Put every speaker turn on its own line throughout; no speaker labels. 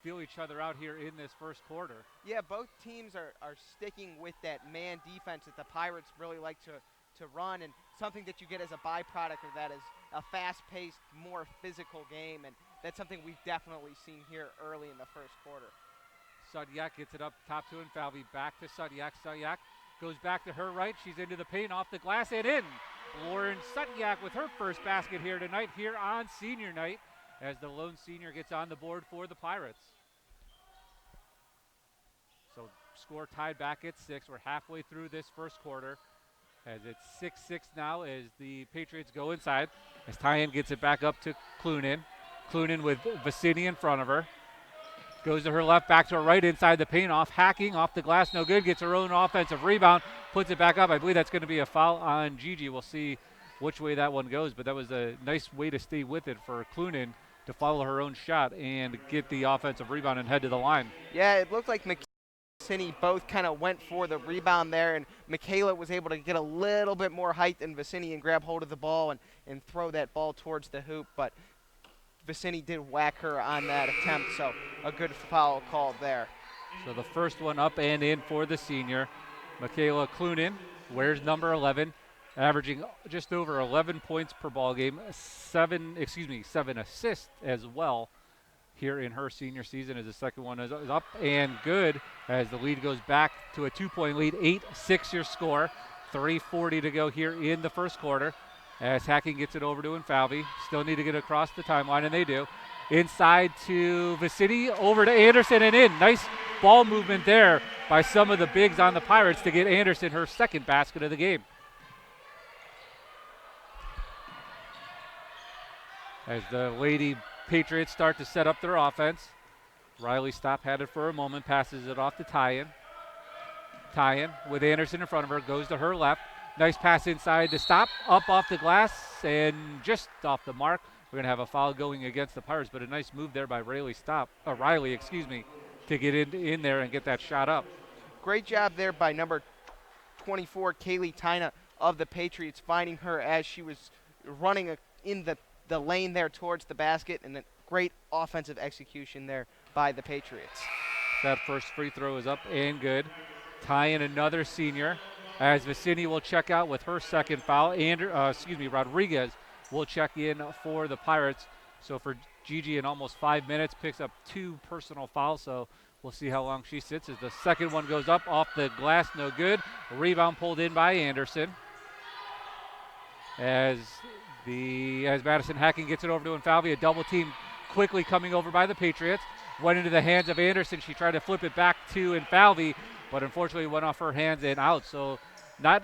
feel each other out here in this first quarter.
Yeah, both teams are sticking with that man defense that the Pirates really like to run, and something that you get as a byproduct of that is a fast-paced, more physical game, and that's something we've definitely seen here early in the first quarter.
Sudyak gets it up top to Infalvi. Back to Sudyak. Sudyak goes back to her right. She's into the paint, off the glass, and in. Lauren Sudyak with her first basket here tonight, here on senior night, as the lone senior gets on the board for the Pirates. So score tied back at 6. We're halfway through this first quarter, as it's 6-6 now as the Patriots go inside. As Tyan gets it back up to Clunin. Clunin with Vicini in front of her. Goes to her left, back to her right, inside the paint, hacking, off the glass, no good. Gets her own offensive rebound, puts it back up. I believe that's going to be a foul on Gigi. We'll see which way that one goes, but that was a nice way to stay with it for Clunin to follow her own shot and get the offensive rebound and head to the line.
Yeah, it looked like Vicini both kind of went for the rebound there, and Michaela was able to get a little bit more height than Vicini and grab hold of the ball and throw that ball towards the hoop, but Vicini did whack her on that attempt, so a good foul call there.
So the first one up and in for the senior. Michaela Clunin wears number 11, averaging just over 11 points per ball game, 7 assists as well here in her senior season, as the second one is up and good as the lead goes back to a 2-point lead. 8-6 your score, 3:40 to go here in the first quarter. As Hacking gets it over to Infalvi. Still need to get across the timeline, and they do. Inside to Vicini, over to Anderson, and in. Nice ball movement there by some of the bigs on the Pirates to get Anderson her second basket of the game. As the Lady Patriots start to set up their offense. Riley Stopp had it for a moment, passes it off to Tyan. Tyan with Anderson in front of her, goes to her left. Nice pass inside to Stopp, up off the glass, and just off the mark. We're going to have a foul going against the Pirates, but a nice move there by Riley, to get in there and get that shot up.
Great job there by number 24, Kaylee Tyna of the Patriots, finding her as she was running in the lane there towards the basket, and a great offensive execution there by the Patriots.
That first free throw is up and good. Tyan, another senior, as Vicini will check out with her second foul. Rodriguez will check in for the Pirates. So for Gigi, in almost 5 minutes, picks up 2 personal fouls. So we'll see how long she sits as the second one goes up off the glass, no good. Rebound pulled in by Anderson. As Madison Hacking gets it over to Infalvi, a double team quickly coming over by the Patriots. Went into the hands of Anderson. She tried to flip it back to Infalvi, but unfortunately went off her hands and out. So not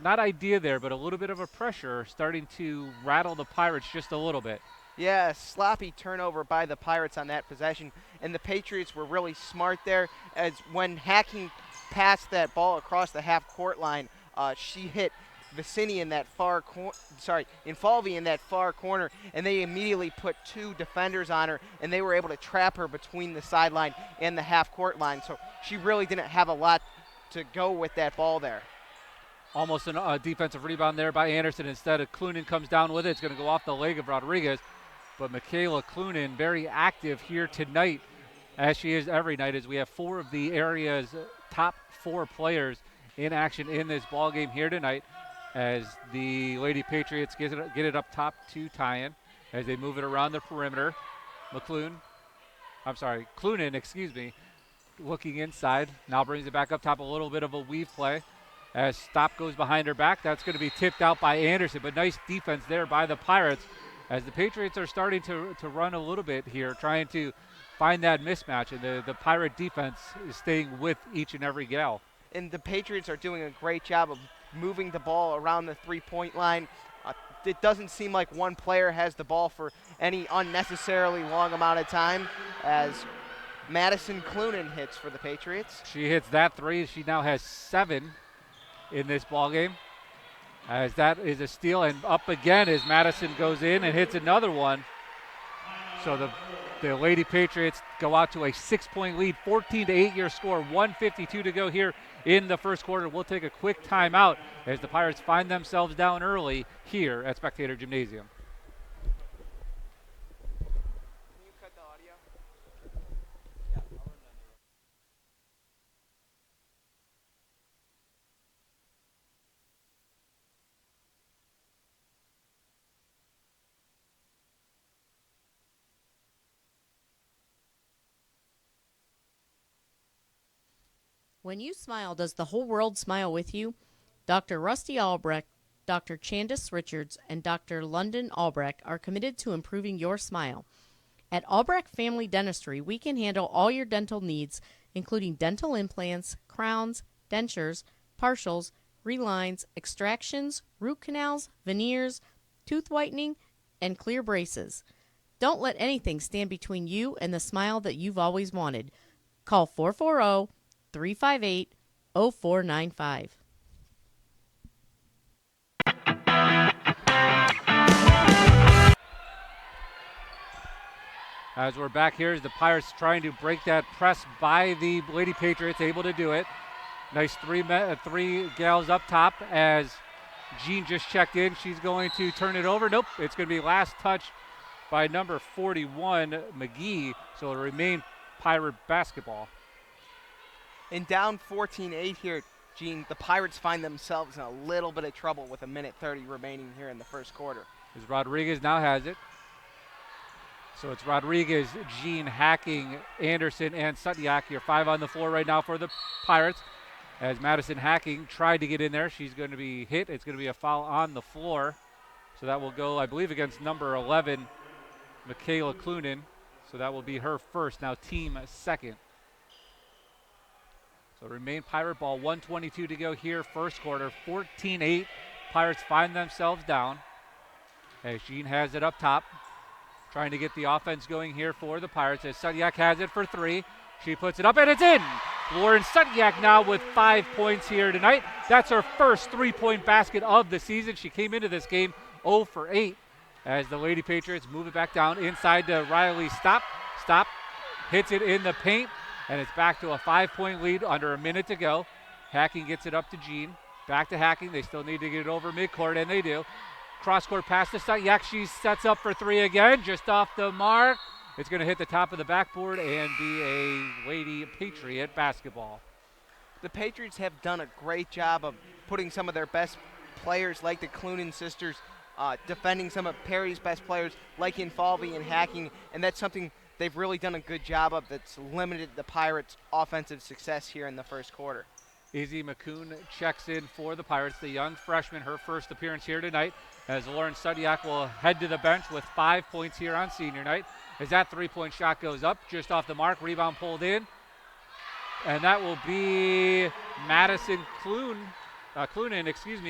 idea there, but a little bit of a pressure starting to rattle the Pirates just a little bit.
Yeah, a sloppy turnover by the Pirates on that possession, and the Patriots were really smart there, as when Hacking passed that ball across the half-court line, she hit Vicini in that Infalvi in that far corner, and they immediately put 2 defenders on her, and they were able to trap her between the sideline and the half-court line, so she really didn't have a lot to go with that ball there.
Almost a defensive rebound there by Anderson. Instead of Clunin comes down with it. It's going to go off the leg of Rodriguez. But Michaela Clunin very active here tonight, as she is every night, as we have 4 of the area's top 4 players in action in this ball game here tonight, as the Lady Patriots get it up top to Tyan as they move it around the perimeter. Clunin, looking inside. Now brings it back up top, a little bit of a weave play. As Stopp goes behind her back, that's going to be tipped out by Anderson, but nice defense there by the Pirates, as the Patriots are starting to run a little bit here, trying to find that mismatch, and the Pirate defense is staying with each and every gal.
And the Patriots are doing a great job of moving the ball around the three-point line. It doesn't seem like one player has the ball for any unnecessarily long amount of time, as Madison Clunin hits for the Patriots.
She hits that 3. She now has 7 in this ball game, as that is a steal, and up again as Madison goes in and hits another one. So the Lady Patriots go out to a 6-point lead, 14-8 your score, 1:52 to go here in the first quarter. We'll take a quick timeout as the Pirates find themselves down early here at Spectator Gymnasium.
Can you cut the audio?
When you smile, does the whole world smile with you? Dr. Rusty Albrecht, Dr. Chandis Richards, and Dr. London Albrecht are committed to improving your smile. At Albrecht Family Dentistry, we can handle all your dental needs, including dental implants, crowns, dentures, partials, relines, extractions, root canals, veneers, tooth whitening, and clear braces. Don't let anything stand between you and the smile that you've always wanted. Call 440-358-0495.
As we're back here, as the Pirates trying to break that press by the Lady Patriots, able to do it. Nice three gals up top as Jean just checked in. She's going to turn it over. Nope, it's going to be last touch by number 41, McGee. So it'll remain Pirate basketball.
And down 14-8 here, Gene, the Pirates find themselves in a little bit of trouble with 1:30 remaining here in the first quarter.
As Rodriguez now has it. So it's Rodriguez, Jean, Hacking, Anderson, and Sutniak. Your 5 on the floor right now for the Pirates. As Madison Hacking tried to get in there, she's going to be hit. It's going to be a foul on the floor. So that will go, I believe, against number 11, Michaela Clunin. So that will be her first, now team second. So remain Pirate ball, 1:22 to go here, first quarter, 14-8. Pirates find themselves down. As Jean has it up top, trying to get the offense going here for the Pirates. As Sutniak has it for 3. She puts it up, and it's in. Lauren Sutniak now with 5 points here tonight. That's her first 3-point basket of the season. She came into this game 0 for 8 as the Lady Patriots move it back down inside to Riley. Stop, hits it in the paint, and it's back to a 5-point lead under a minute to go. Hacking gets it up to Jean. Back to Hacking. They still need to get it over midcourt, and they do. Cross-court pass to Sutniak. She sets up for 3 again, just off the mark. It's going to hit the top of the backboard and be a Lady Patriot basketball.
The Patriots have done a great job of putting some of their best players, like the Clunin sisters, defending some of Perry's best players, like Infalvi and Hacking, and that's something they've really done a good job of that's limited the Pirates' offensive success here in the first quarter.
Izzy McCoon checks in for the Pirates, the young freshman, her first appearance here tonight, as Lauren Sutniak will head to the bench with 5 points here on senior night. As that 3-point shot goes up, just off the mark, rebound pulled in. And that will be Madison Clunin,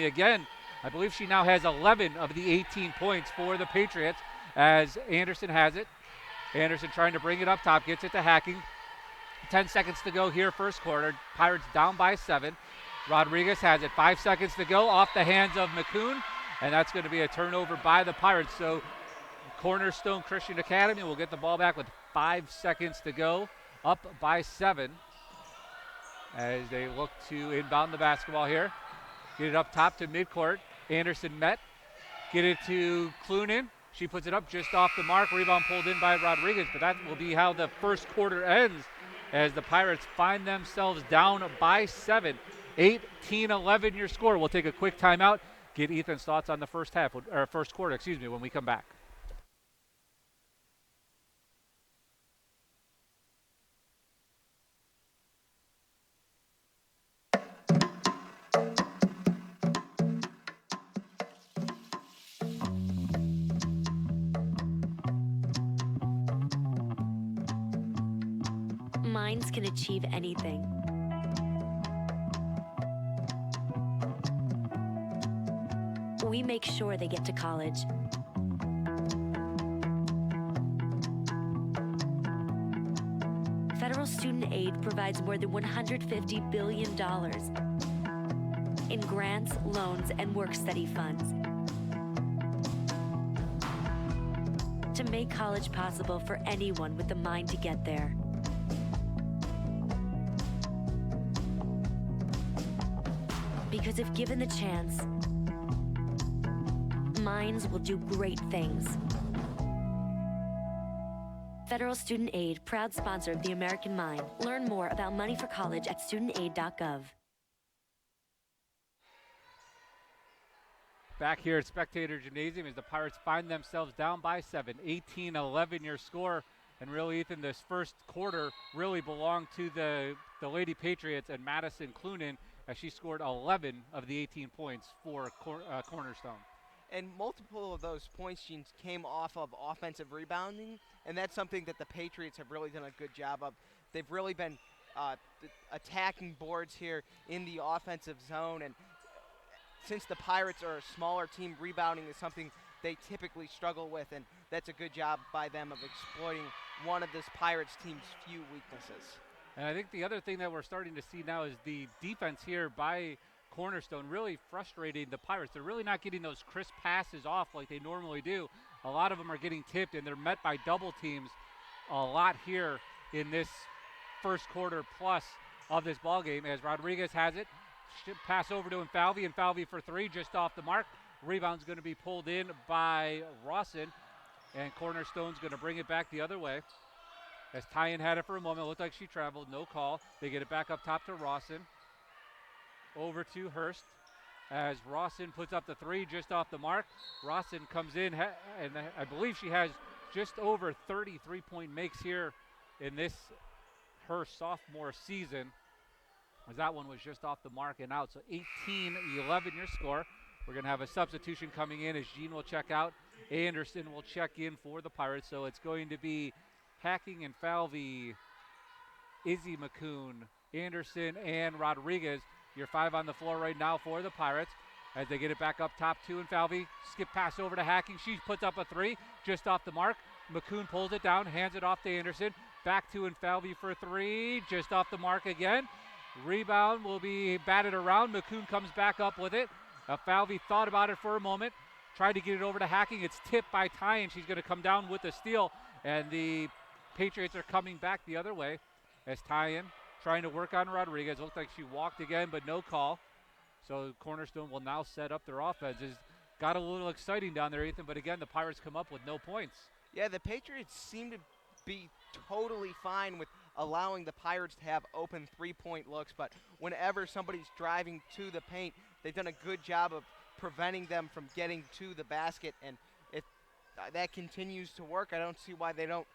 again. I believe she now has 11 of the 18 points for the Patriots as Anderson has it. Anderson trying to bring it up top, gets it to Hacking. 10 seconds to go here, first quarter. Pirates down by 7. Rodriguez has it. 5 seconds to go off the hands of McCoon, and that's going to be a turnover by the Pirates. So Cornerstone Christian Academy will get the ball back with 5 seconds to go, up by 7 as they look to inbound the basketball here. Get it up top to midcourt. Anderson met. Get it to Clunin. She puts it up just off the mark. Rebound pulled in by Rodriguez, but that will be how the first quarter ends as the Pirates find themselves down by 7. 18-11 your score. We'll take a quick timeout. Get Ethan's thoughts on the first quarter, when we come back.
Minds can achieve anything. We make sure they get to college. Federal student aid provides more than $150 billion in grants, loans, and work-study funds to make college possible for anyone with the mind to get there. Because if given the chance, minds will do great things. Federal Student Aid, proud sponsor of the American Mind. Learn more about money for college at studentaid.gov.
Back here at Spectator Gymnasium as the Pirates find themselves down by 7. 18-11 your score And really, Ethan, this first quarter really belonged to the Lady Patriots and Madison Clunan, as she scored 11 of the 18 points for Cornerstone.
And multiple of those points, Gene, came off of offensive rebounding, and that's something that the Patriots have really done a good job of. They've really been attacking boards here in the offensive zone, and since the Pirates are a smaller team, rebounding is something they typically struggle with, and that's a good job by them of exploiting one of this Pirates team's few weaknesses.
And I think the other thing that we're starting to see now is the defense here by Cornerstone really frustrating the Pirates. They're really not getting those crisp passes off like they normally do. A lot of them are getting tipped, and they're met by double teams a lot here in this first quarter plus of this ball game, as Rodriguez has it. Pass over to Infalvi for three, just off the mark. Rebound's going to be pulled in by Rawson, and Cornerstone's going to bring it back the other way. As Tyen had it for a moment, it looked like she traveled, no call. They get it back up top to Rawson. Over to Hurst as Rawson puts up the three just off the mark. Rawson comes in, and I believe she has just over 30 three-point makes here in this, her sophomore season, as that one was just off the mark and out. So 18-11 your score. We're going to have a substitution coming in as Jean will check out. Anderson will check in for the Pirates. So it's going to be Hacking and Falvey, Izzy McCoon, Anderson, and Rodriguez. Your five on the floor right now for the Pirates as they get it back up top to Infalvi. Skip pass over to Hacking. She puts up a three just off the mark. McCoon pulls it down, hands it off to Anderson. Back to Infalvi for three, just off the mark again. Rebound will be batted around. McCoon comes back up with it. Falvey thought about it for a moment, tried to get it over to Hacking. It's tipped by Tyen. She's going to come down with the steal, and the Patriots are coming back the other way as Tyen trying to work on Rodriguez. Looked like she walked again, but no call. So Cornerstone will now set up their offense. It's got a little exciting down there, Ethan, but again, the Pirates come up with no points.
Yeah, the Patriots seem to be totally fine with allowing the Pirates to have open three-point looks, but whenever somebody's driving to the paint, they've done a good job of preventing them from getting to the basket, and if that continues to work, I don't see why they don't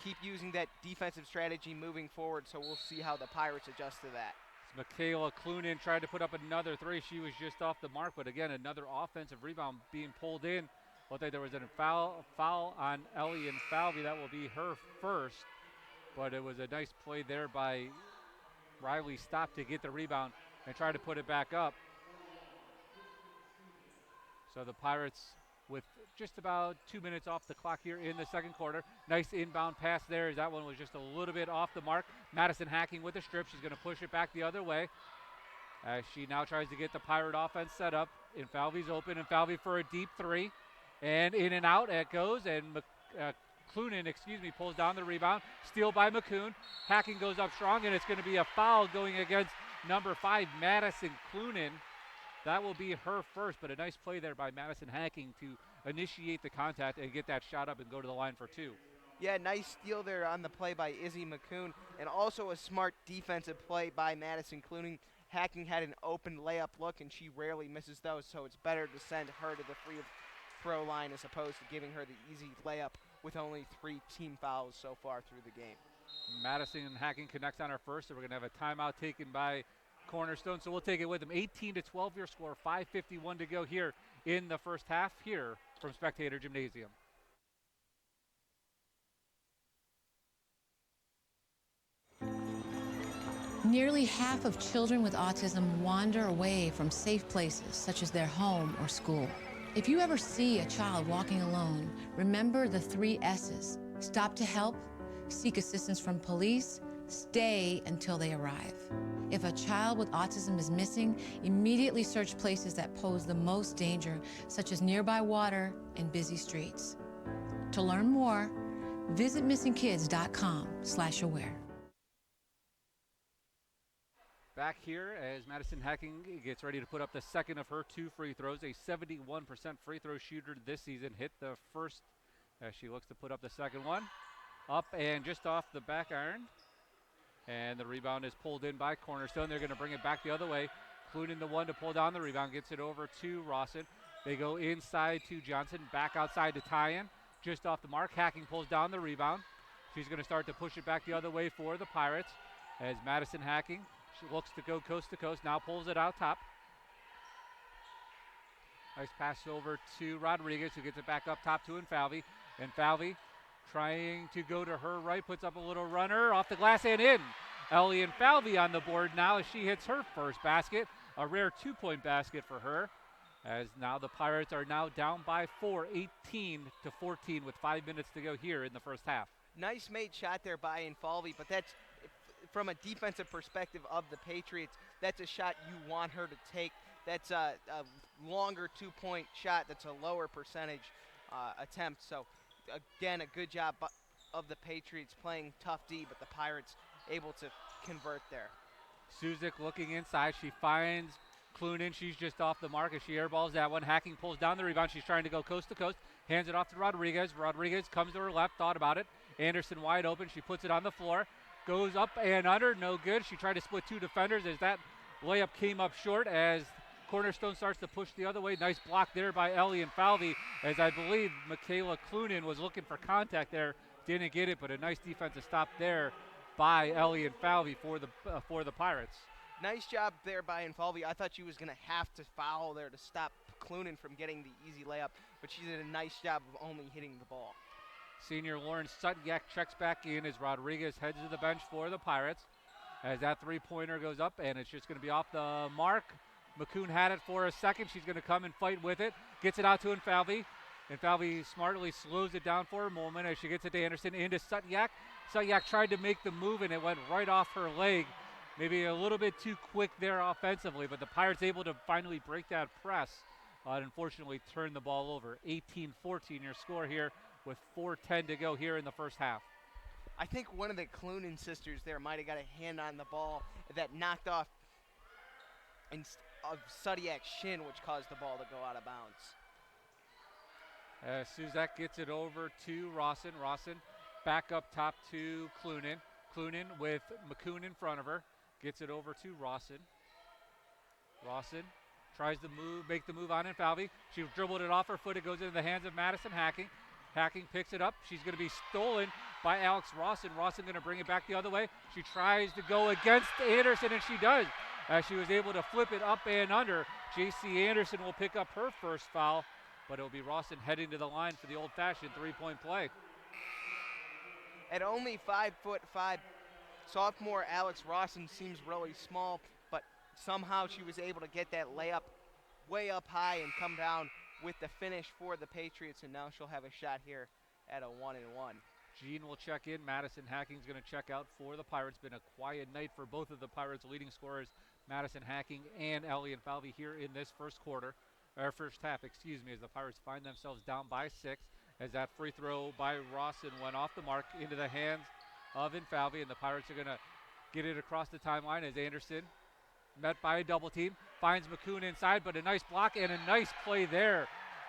keep using that defensive strategy moving forward, so we'll see how the Pirates adjust to that.
Michaela Clunan tried to put up another three. She was just off the mark, but again, another offensive rebound being pulled in. Looked like there was a foul on Ellie and Falvey. That will be her first, but it was a nice play there by Riley Stopp to get the rebound and try to put it back up. So the Pirates with just about 2 minutes off the clock here in the second quarter. Nice inbound pass there as that one was just a little bit off the mark. Madison Hacking with a strip. She's going to push it back the other way as she now tries to get the Pirate offense set up. Infalvi's open. Infalvi for a deep three. And in and out it goes. And Clunan, pulls down the rebound. Steal by McCoon. Hacking goes up strong, and it's going to be a foul going against number 5, Madison Clunan. That will be her first, but a nice play there by Madison Hacking to initiate the contact and get that shot up and go to the line for two.
Yeah, nice steal there on the play by Izzy McCoon, and also a smart defensive play by Madison Clunan. Hacking had an open layup look, and she rarely misses those, so it's better to send her to the free throw line as opposed to giving her the easy layup with only 3 team fouls so far through the game.
Madison Hacking connects on our first, so we're going to have a timeout taken by Cornerstone, so we'll take it with them. 18-12 your score, 5:51 to go here in the first half here from Spectator Gymnasium.
Nearly half of children with autism wander away from safe places such as their home or school. If you ever see a child walking alone, remember the 3 S's. Stop to help, seek assistance from police, stay until they arrive. If a child with autism is missing, immediately search places that pose the most danger, such as nearby water and busy streets. To learn more, visit missingkids.com/aware.
Back here as Madison Hacking gets ready to put up the second of her 2 free throws. A 71% free throw shooter this season. Hit the first as she looks to put up the second one. Up and just off the back iron. And the rebound is pulled in by Cornerstone. They're going to bring it back the other way. Clunan the one to pull down the rebound. Gets it over to Rawson. They go inside to Johnson. Back outside to Tyen. Just off the mark. Hacking pulls down the rebound. She's going to start to push it back the other way for the Pirates as Madison Hacking, she looks to go coast to coast, now pulls it out top. Nice pass over to Rodriguez, who gets it back up top to Infalvi. Infalvi trying to go to her right, puts up a little runner off the glass and in. Ellie Infalvi on the board now as she hits her first basket. A rare 2-point basket for her, as now the Pirates are now down by 4, 18-14 with 5 minutes to go here in the first half.
Nice made shot there by Infalvi, but that's from a defensive perspective of the Patriots, that's a shot you want her to take. That's a longer 2-point shot. That's a lower percentage attempt. So, again, a good job of the Patriots playing tough D, but the Pirates able to convert there.
Suzik looking inside. She finds Clunin. She's just off the mark as she airballs that one. Hacking pulls down the rebound. She's trying to go coast to coast. Hands it off to Rodriguez. Rodriguez comes to her left, thought about it. Anderson wide open. She puts it on the floor. Goes up and under. No good. She tried to split two defenders as that layup came up short as Cornerstone starts to push the other way. Nice block there by Ellie Infalvi, as I believe Michaela Clunin was looking for contact there. Didn't get it, but a nice defensive stop there by Ellie Infalvi for the Pirates.
Nice job there by Infalvi. I thought she was going to have to foul there to stop Clunin from getting the easy layup, but she did a nice job of only hitting the ball.
Senior Lauren Sutyak checks back in as Rodriguez heads to the bench for the Pirates. As that three-pointer goes up, and it's just going to be off the mark. McCoon had it for a second. She's going to come and fight with it. Gets it out to Infalvi. Infalvi smartly slows it down for a moment as she gets it to Anderson into Sutyak. Sutyak tried to make the move, and it went right off her leg. Maybe a little bit too quick there offensively, but the Pirates able to finally break that press. Unfortunately, turn the ball over. 18-14 your score here with 4:10 to go here in the first half.
I think one of the Clunin sisters there might have got a hand on the ball that knocked off of Sutyak's shin, which caused the ball to go out of bounds.
Suzak gets it over to Rawson. Rawson back up top to Clunin. Clunin with McCoon in front of her. Gets it over to Rawson. Rawson tries to make the move on Infalvi. She dribbled it off her foot. It goes into the hands of Madison Hacking. Hacking picks it up. She's going to be stolen by Alex Rawson. Rawson going to bring it back the other way. She tries to go against Anderson, and she does. As she was able to flip it up and under. J.C. Anderson will pick up her first foul, but it'll be Rawson heading to the line for the old-fashioned three-point play.
At only 5'5", sophomore Alex Rawson seems really small, but somehow she was able to get that layup way up high and come down with the finish for the Patriots, and now she'll have a shot here at a 1-and-1.
Jean will check in. Madison Hacking's going to check out for the Pirates. Been a quiet night for both of the Pirates' leading scorers, Madison Hacking and Ellie Infalvi, here in this first half, as the Pirates find themselves down by 6 as that free throw by Rawson went off the mark into the hands of Infalvi, and the Pirates are going to get it across the timeline as Anderson, met by a double team, finds McCoon inside, but a nice block and a nice play there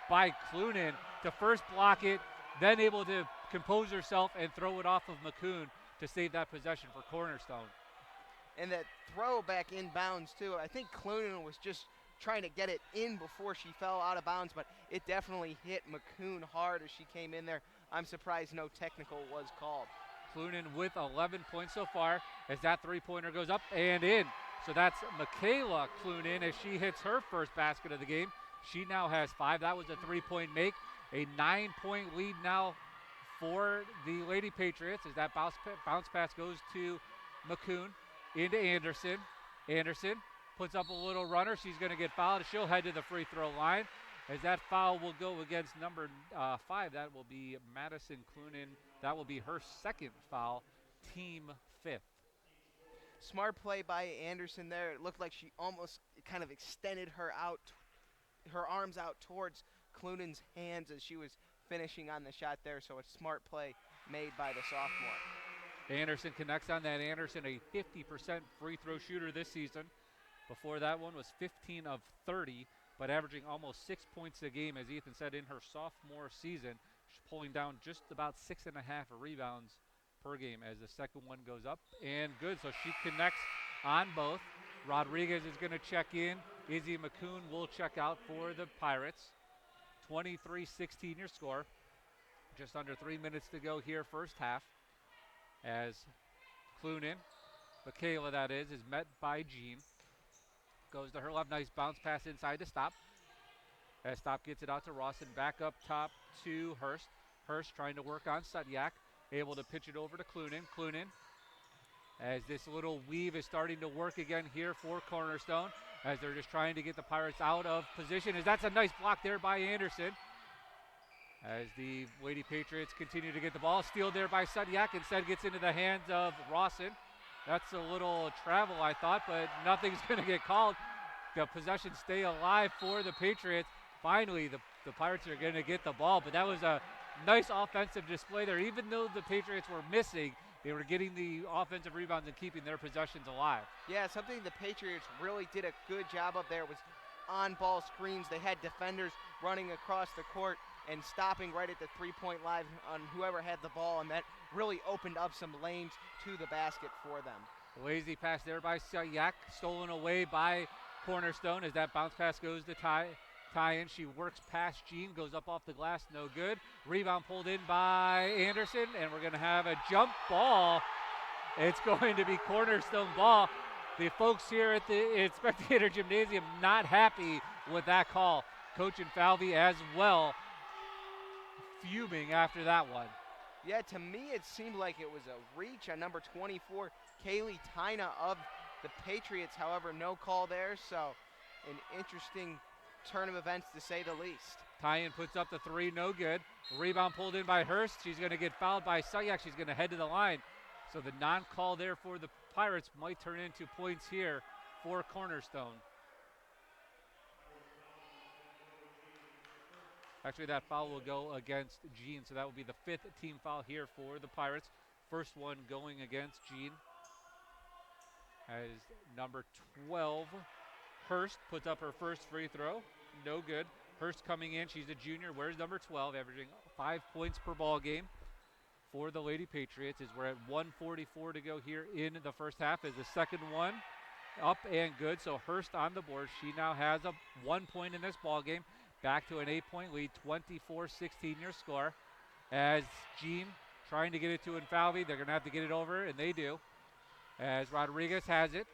by Clunin to first block it, then able to compose herself and throw it off of McCoon to save that possession for Cornerstone.
And that throw back inbounds too. I think Clunin was just trying to get it in before she fell out of bounds, but it definitely hit McCoon hard as she came in there. I'm surprised no technical was called.
Clunin with 11 points so far as that three-pointer goes up and in. So that's Michaela Clunin as she hits her first basket of the game. She now has 5. That was a three-point make. A 9-point lead now for the Lady Patriots as that bounce pass goes to McCoon into Anderson. Anderson puts up a little runner. She's going to get fouled. She'll head to the free throw line as that foul will go against number 5. That will be Madison Clunin. That will be her second foul, team 5th.
Smart play by Anderson there. It looked like she almost kind of extended her arms out towards Clunin's hands as she was finishing on the shot there. So a smart play made by the sophomore.
Anderson connects on that. Anderson, a 50% free throw shooter this season. Before that one was 15 of 30, but averaging almost 6 points a game, as Ethan said, in her sophomore season. She's pulling down just about 6.5 rebounds per game as the second one goes up and good. So she connects on both. Rodriguez is going to check in. Izzy McCoon will check out for the Pirates. 23-16 your score. Just under 3 minutes to go here first half. as Clunin, Michaela that is met by Jean. Goes to her left, nice bounce pass inside to Stop. As Stop gets it out to Ross and back up top to Hurst. Hurst trying to work on Sutyak, able to pitch it over to Clunin. Clunin, as this little weave is starting to work again here for Cornerstone, as they're just trying to get the Pirates out of position. As that's a nice block there by Anderson. As the Lady Patriots continue to get the ball, steal there by Sutyak, instead gets into the hands of Rawson. That's a little travel, I thought, but nothing's going to get called. The possession stay alive for the Patriots. Finally, the Pirates are going to get the ball, but that was a nice offensive display there. Even though the Patriots were missing, they were getting the offensive rebounds and keeping their possessions alive.
Yeah, something the Patriots really did a good job of there was on-ball screens. They had defenders running across the court and stopping right at the three-point line on whoever had the ball, and that really opened up some lanes to the basket for them.
Lazy pass there by Sutyak, stolen away by Cornerstone as that bounce pass goes to Tyen. She works past Jean, goes up off the glass, no good. Rebound pulled in by Anderson, and we're going to have a jump ball. It's going to be Cornerstone ball. The folks here at the Spectator Gymnasium not happy with that call. Coach and Falvey as well fuming after that one.
Yeah, to me it seemed like it was a reach on number 24, Kaylee Tyna of the Patriots. However, no call there, so an interesting turn of events to say the least.
Tyen puts up the three, no good. Rebound pulled in by Hurst. She's going to get fouled by Sutyak. She's going to head to the line. So the non-call there for the Pirates might turn into points here for Cornerstone. Actually, that foul will go against Jean, so that will be the fifth team foul here for the Pirates. First one going against Jean. As number 12, Hurst puts up her first free throw. No good. Hurst coming in. She's a junior. Where's number 12, averaging 5 points per ball game for the Lady Patriots. As we're at 1:44 to go here in the first half. As the second one up and good. So Hurst on the board. She now has a 1 point in this ball game. Back to an 8-point lead, 24-16 your score. As Jean trying to get it to Infalvi, they're going to have to get it over, and they do. As Rodriguez has it.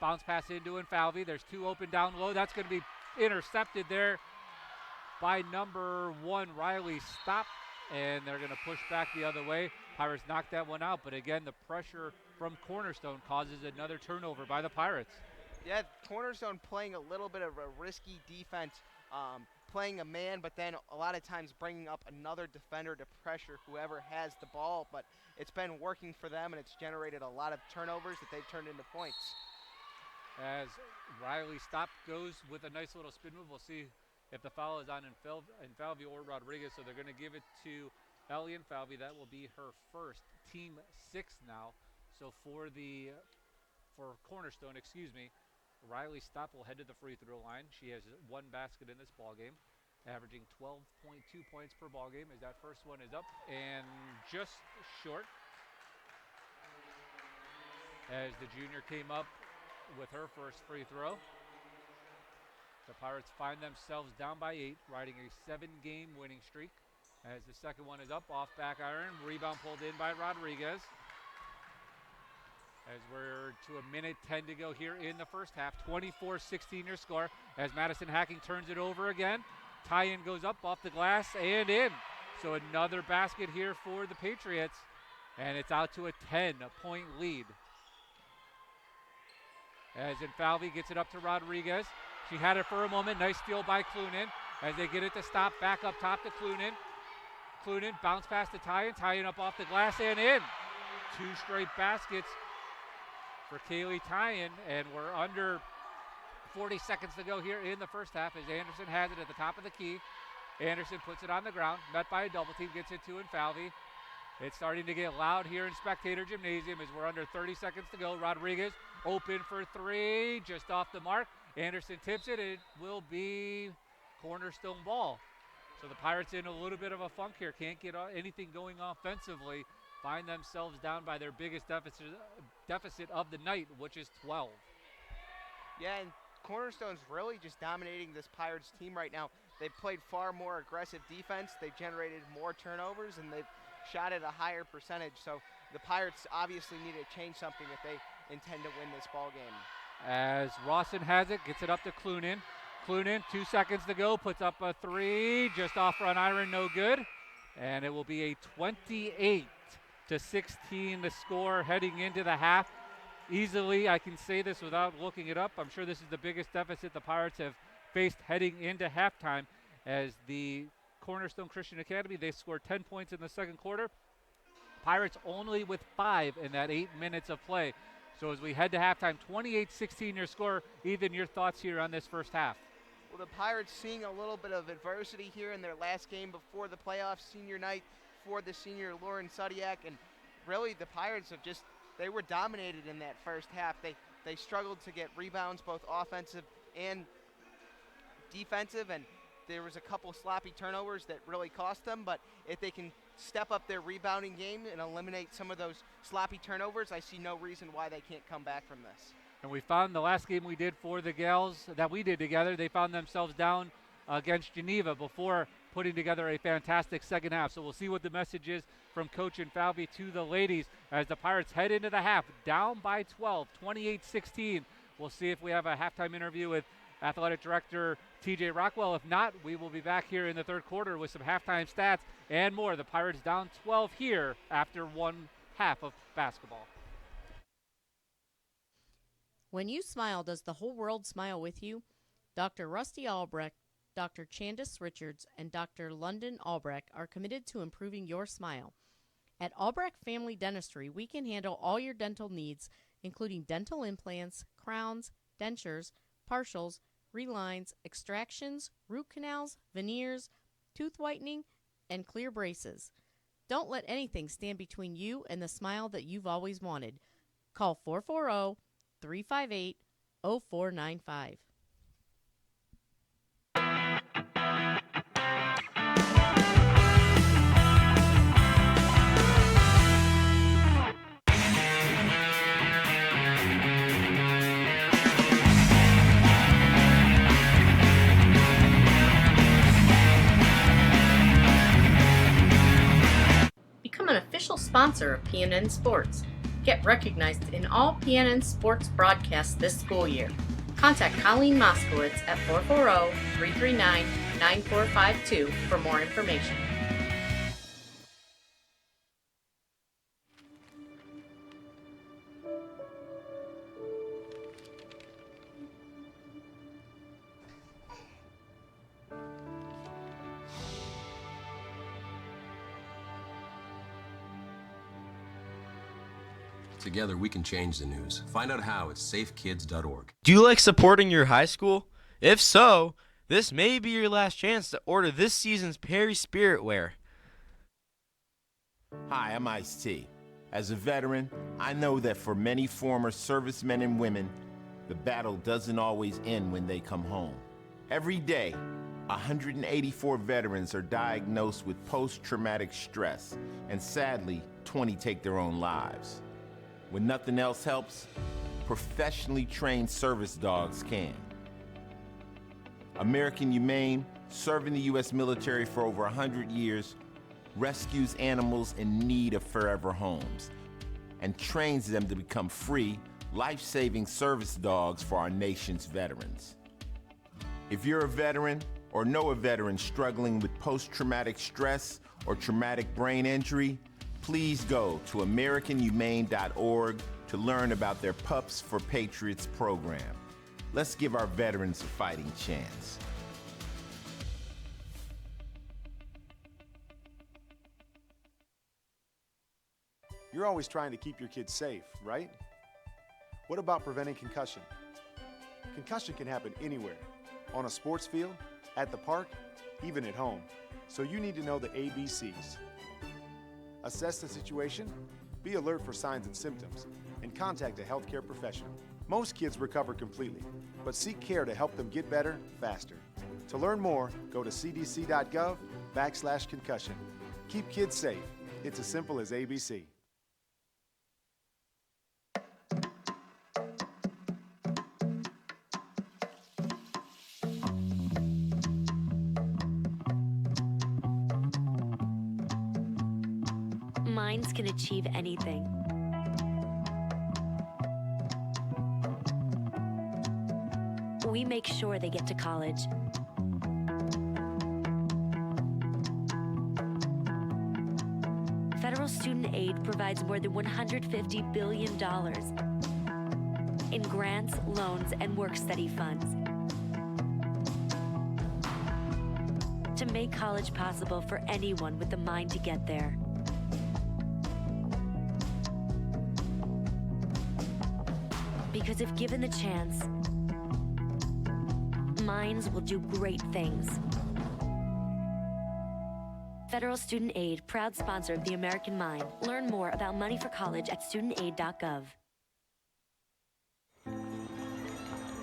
Bounce pass into Infalvi. There's two open down low. That's going to be intercepted there by number 1, Riley Stop, and they're going to push back the other way. Pirates knocked that one out, but again, the pressure from Cornerstone causes another turnover by the Pirates.
Yeah, Cornerstone playing a little bit of a risky defense, playing a man, but then a lot of times bringing up another defender to pressure whoever has the ball. But it's been working for them, and it's generated a lot of turnovers that they've turned into points.
As Riley Stop goes with a nice little spin move. We'll see if the foul is on Infalvi or Rodriguez. So they're going to give it to Ellie Infalvi. That will be her first, team 6 now. So for Cornerstone, Riley Stop will head to the free throw line. She has 1 basket in this ball game, averaging 12.2 points per ball game. As that first one is up and just short. As the junior came up with her first free throw. The Pirates find themselves down by 8, riding a 7-game winning streak. As the second one is up, off back iron, rebound pulled in by Rodriguez. As we're to a minute 10 to go here in the first half, 24-16 your score. As Madison Hacking turns it over again. Tie-in goes up off the glass and in. So another basket here for the Patriots, and it's out to a 10-point lead. As Infalvi gets it up to Rodriguez. She had it for a moment. Nice steal by Clunin. As they get it to Stop, back up top to Clunin. Clunin bounce pass to Tyen. Tyen up off the glass and in. 2 straight baskets for Kaylee Tyen, and we're under 40 seconds to go here in the first half as Anderson has it at the top of the key. Anderson puts it on the ground, met by a double team, gets it to Infalvi. It's starting to get loud here in Spectator Gymnasium as we're under 30 seconds to go. Rodriguez open for 3, just off the mark. Anderson tips it. It will be Cornerstone ball. So the Pirates in a little bit of a funk here. Can't get anything going offensively. Find themselves down by their biggest deficit of the night, which is 12.
Yeah, and Cornerstone's really just dominating this Pirates team right now. They've played far more aggressive defense. They've generated more turnovers, and they've shot at a higher percentage. So the Pirates obviously need to change something if they intend to win this ball game.
As Rawson has it, gets it up to Clunin. Clunin, 2 seconds to go, puts up a three, just off front iron, no good. And it will be a 28-16 to score heading into the half. Easily, I can say this without looking it up, I'm sure this is the biggest deficit the Pirates have faced heading into halftime, as the Cornerstone Christian Academy, they scored 10 points in the second quarter. Pirates only with 5 in that 8 minutes of play. So as we head to halftime, 28-16 your score. Ethan, your thoughts here on this first half?
Well, the Pirates seeing a little bit of adversity here in their last game before the playoffs, senior night for the senior Lauren Sudiak, and really the Pirates have they were dominated in that first half. They struggled to get rebounds, both offensive and defensive, and there was a couple sloppy turnovers that really cost them, but if they can step up their rebounding game and eliminate some of those sloppy turnovers, I see no reason why they can't come back from this.
And we found the last game we did for the gals that we did together, they found themselves down against Geneva before putting together a fantastic second half. So we'll see what the message is from Coach Infalvi to the ladies as the Pirates head into the half, down by 12, 28-16. We'll see if we have a halftime interview with Athletic Director TJ Rockwell. If not, we will be back here in the third quarter with some halftime stats and more. The Pirates down 12 here after one half of basketball.
When you smile, does the whole world smile with you? Dr. Rusty Albrecht, Dr. Candace Richards, and Dr. London Albrecht are committed to improving your smile. At Albrecht Family Dentistry, we can handle all your dental needs, including dental implants, crowns, dentures, partials, relines, extractions, root canals, veneers, tooth whitening, and clear braces. Don't let anything stand between you and the smile that you've always wanted. Call 440-358-0495. Become an official sponsor of PNN Sports. Get recognized in all PNN Sports broadcasts this school year. Contact Colleen Moskowitz at 440-339-9452 for more information.
Together, we can change the news. Find out how at safekids.org.
Do you like supporting your high school? If so, this may be your last chance to order this season's Perry Spirit Wear.
Hi, I'm Ice-T. As a veteran, I know that for many former servicemen and women, the battle doesn't always end when they come home. Every day, 184 veterans are diagnosed with post-traumatic stress, and sadly, 20 take their own lives. When nothing else helps, professionally trained service dogs can. American Humane, serving the U.S. military for over 100 years, rescues animals in need of forever homes and trains them to become free, life-saving service dogs for our nation's veterans. If you're a veteran or know a veteran struggling with post-traumatic stress or traumatic brain injury, please go to AmericanHumane.org to learn about their Pups for Patriots program. Let's give our veterans a fighting chance.
You're always trying to keep your kids safe, right? What about preventing concussion? Concussion can happen anywhere, on a sports field, at the park, even at home. So you need to know the ABCs. Assess the situation, be alert for signs and symptoms, and contact a healthcare professional. Most kids recover completely, but seek care to help them get better faster. To learn more, go to cdc.gov/concussion. Keep kids safe. It's as simple as ABC.
minds can achieve anything. We make sure they get to college. Federal student aid provides more than $150 billion in grants, loans, and work-study funds to make college possible for anyone with the mind to get there. Because if given the chance, minds will do great things. Federal Student Aid, proud sponsor of the American Mind. Learn more about money for college at studentaid.gov.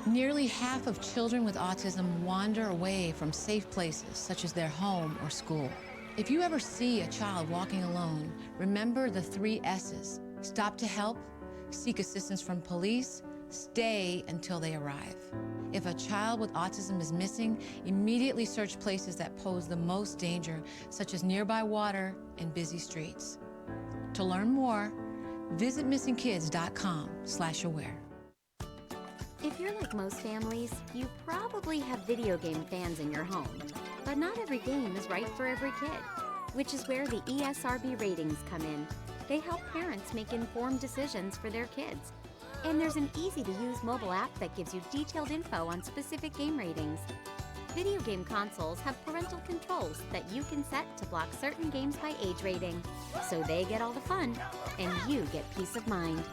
Nearly half of children with autism wander away from safe places, such as their home or school. If you ever see a child walking alone, remember the 3 S's. Stop to help, seek assistance from police, stay until they arrive. If a child with autism is missing, immediately search places that pose the most danger, such as nearby water and busy streets. To learn more, visit missingkids.com/aware.
If you're like most families, you probably have video game fans in your home. But not every game is right for every kid, which is where the ESRB ratings come in. They help parents make informed decisions for their kids. And there's an easy-to-use mobile app that gives you detailed info on specific game ratings. Video game consoles have parental controls that you can set to block certain games by age rating, so they get all the fun, and you get peace of mind.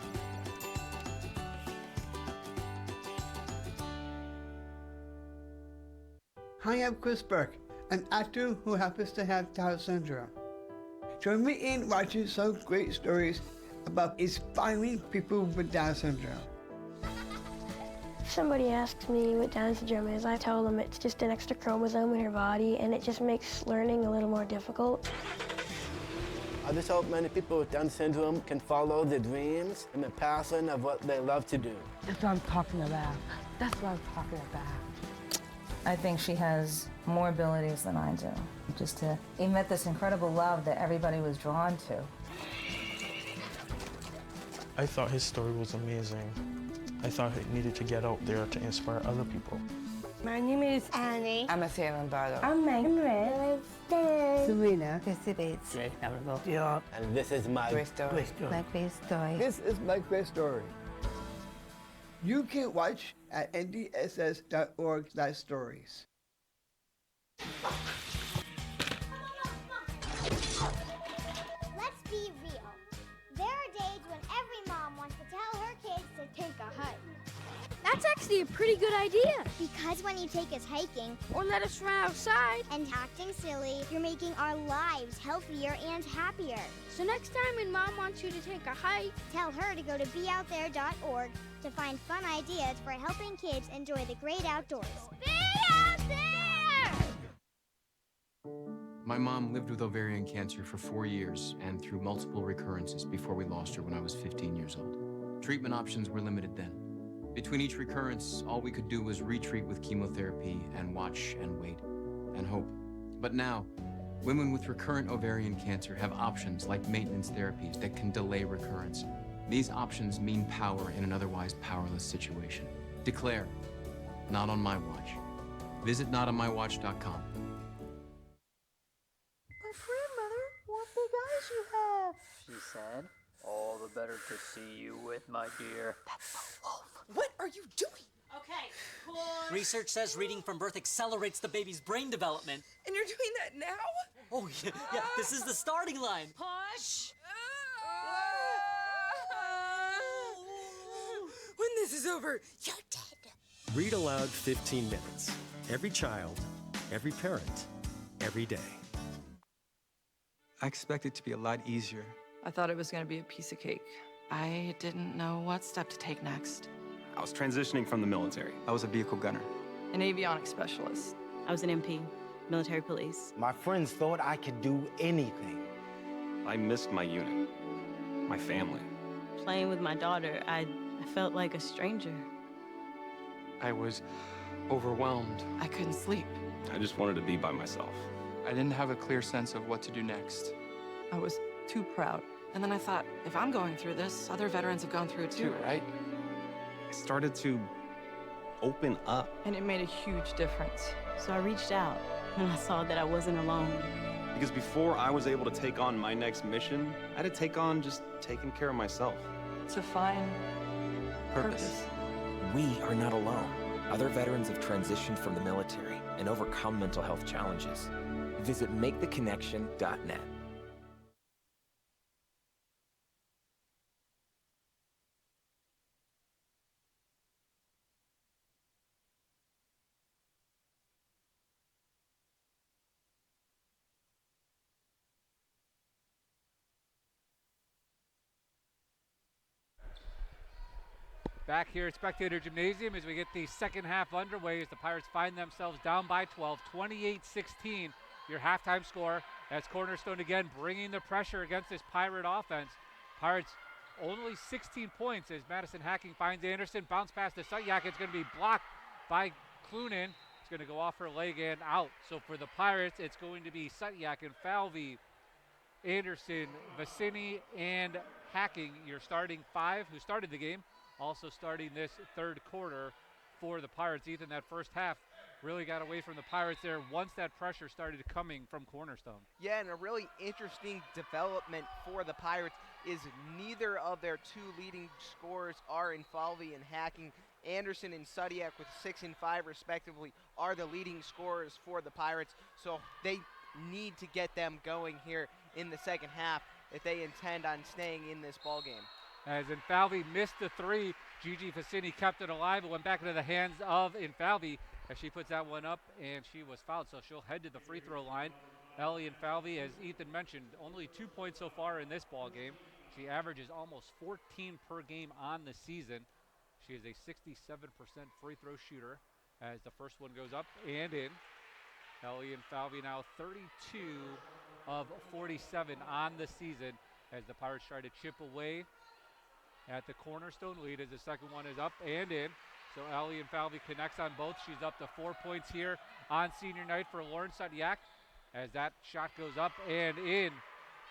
Hi, I'm Chris Burke, an actor who happens to have Down syndrome. Join me in watching some great stories about inspiring people with Down syndrome.
If somebody asks me what Down syndrome is, I tell them it's just an extra chromosome in your body and it just makes learning a little more difficult.
I just hope many people with Down syndrome can follow their dreams and the passion of what they love to do.
That's what I'm talking about. That's what I'm talking about. I think she has more abilities than I do. Just to emit this incredible love that everybody was drawn to.
I thought his story was amazing. I thought he needed to get out there to inspire other people.
My name is Annie.
I'm a Lombardo.
I'm Megan.
Serena.
Yeah. And this is my
great story.
My great story. This is my great story. You can watch at ndss.org/stories.
Let's be real. There are days when every mom wants to tell her kids to take a hike. That's actually a pretty good idea. Because when you take us hiking, or let us run outside, and acting silly, you're making our lives healthier and happier. So next time when Mom wants you to take a hike, tell her to go to beoutthere.org to find fun ideas for helping kids enjoy the great outdoors. Be out there!
My mom lived with ovarian cancer for 4 years and through multiple recurrences before we lost her when I was 15 years old. Treatment options were limited then. Between each recurrence, all we could do was retreat with chemotherapy and watch and wait and hope. But now, women with recurrent ovarian cancer have options like maintenance therapies that can delay recurrence. These options mean power in an otherwise powerless situation. Declare, not on my watch. Visit notonmywatch.com.
Grandmother, what big eyes you have, she said. All the better to see you with, my dear. That's the wolf.
What are you doing?
Okay, push. Research says reading from birth accelerates the baby's brain development.
And you're doing that now?
Oh, yeah, this is the starting line. Push.
When this is over, you're dead.
Read aloud 15 minutes. Every child, every parent, every day.
I expect it to be a lot easier.
I thought it was going to be a piece of cake. I didn't know what step to take next.
I was transitioning from the military.
I was a vehicle gunner.
An avionics specialist.
I was an MP, military police.
My friends thought I could do anything.
I missed my unit, my family.
Playing with my daughter, I felt like a stranger.
I was overwhelmed.
I couldn't sleep.
I just wanted to be by myself.
I didn't have a clear sense of what to do next.
I was too proud And then I thought, if I'm going through this, other veterans have gone through it too, right?
I started to open up.
And it made a huge difference. So I reached out and I saw that I wasn't alone.
Because before I was able to take on my next mission, I had to take on just taking care of myself.
To find purpose.
We are not alone. Other veterans have transitioned from the military and overcome mental health challenges. Visit maketheconnection.net.
Back here at Spectator Gymnasium as we get the second half underway as the Pirates find themselves down by 12, 28-16, your halftime score, as Cornerstone again bringing the pressure against this Pirate offense. Pirates only 16 points as Madison Hacking finds Anderson, bounce pass to Sutyak. It's going to be blocked by Clunin. It's going to go off her leg and out. So for the Pirates, it's going to be Sutyak and Falvey, Anderson, Vicini, and Hacking, your starting five who started the game. Also starting this third quarter for the Pirates. Ethan, that first half really got away from the Pirates there once that pressure started coming from Cornerstone.
Yeah, and a really interesting development for the Pirates is neither of their two leading scorers are in Falvey and Hacking. Anderson and Sutyak with 6 and 5 respectively are the leading scorers for the Pirates, so they need to get them going here in the second half if they intend on staying in this ball game.
As Infalvi missed the three, Gigi Vicini kept it alive. It went back into the hands of Infalvi as she puts that one up, and she was fouled, so she'll head to the free throw line. Ellie Infalvi, as Ethan mentioned, only 2 points so far in this ball game. She averages almost 14 per game on the season. She is a 67% free throw shooter as the first one goes up and in. Ellie Infalvi now 32 of 47 on the season as the Pirates try to chip away at the Cornerstone lead as the second one is up and in. So Ellie Infalvi connects on both. She's up to 4 points here on senior night for Lauren Sutyak as that shot goes up and in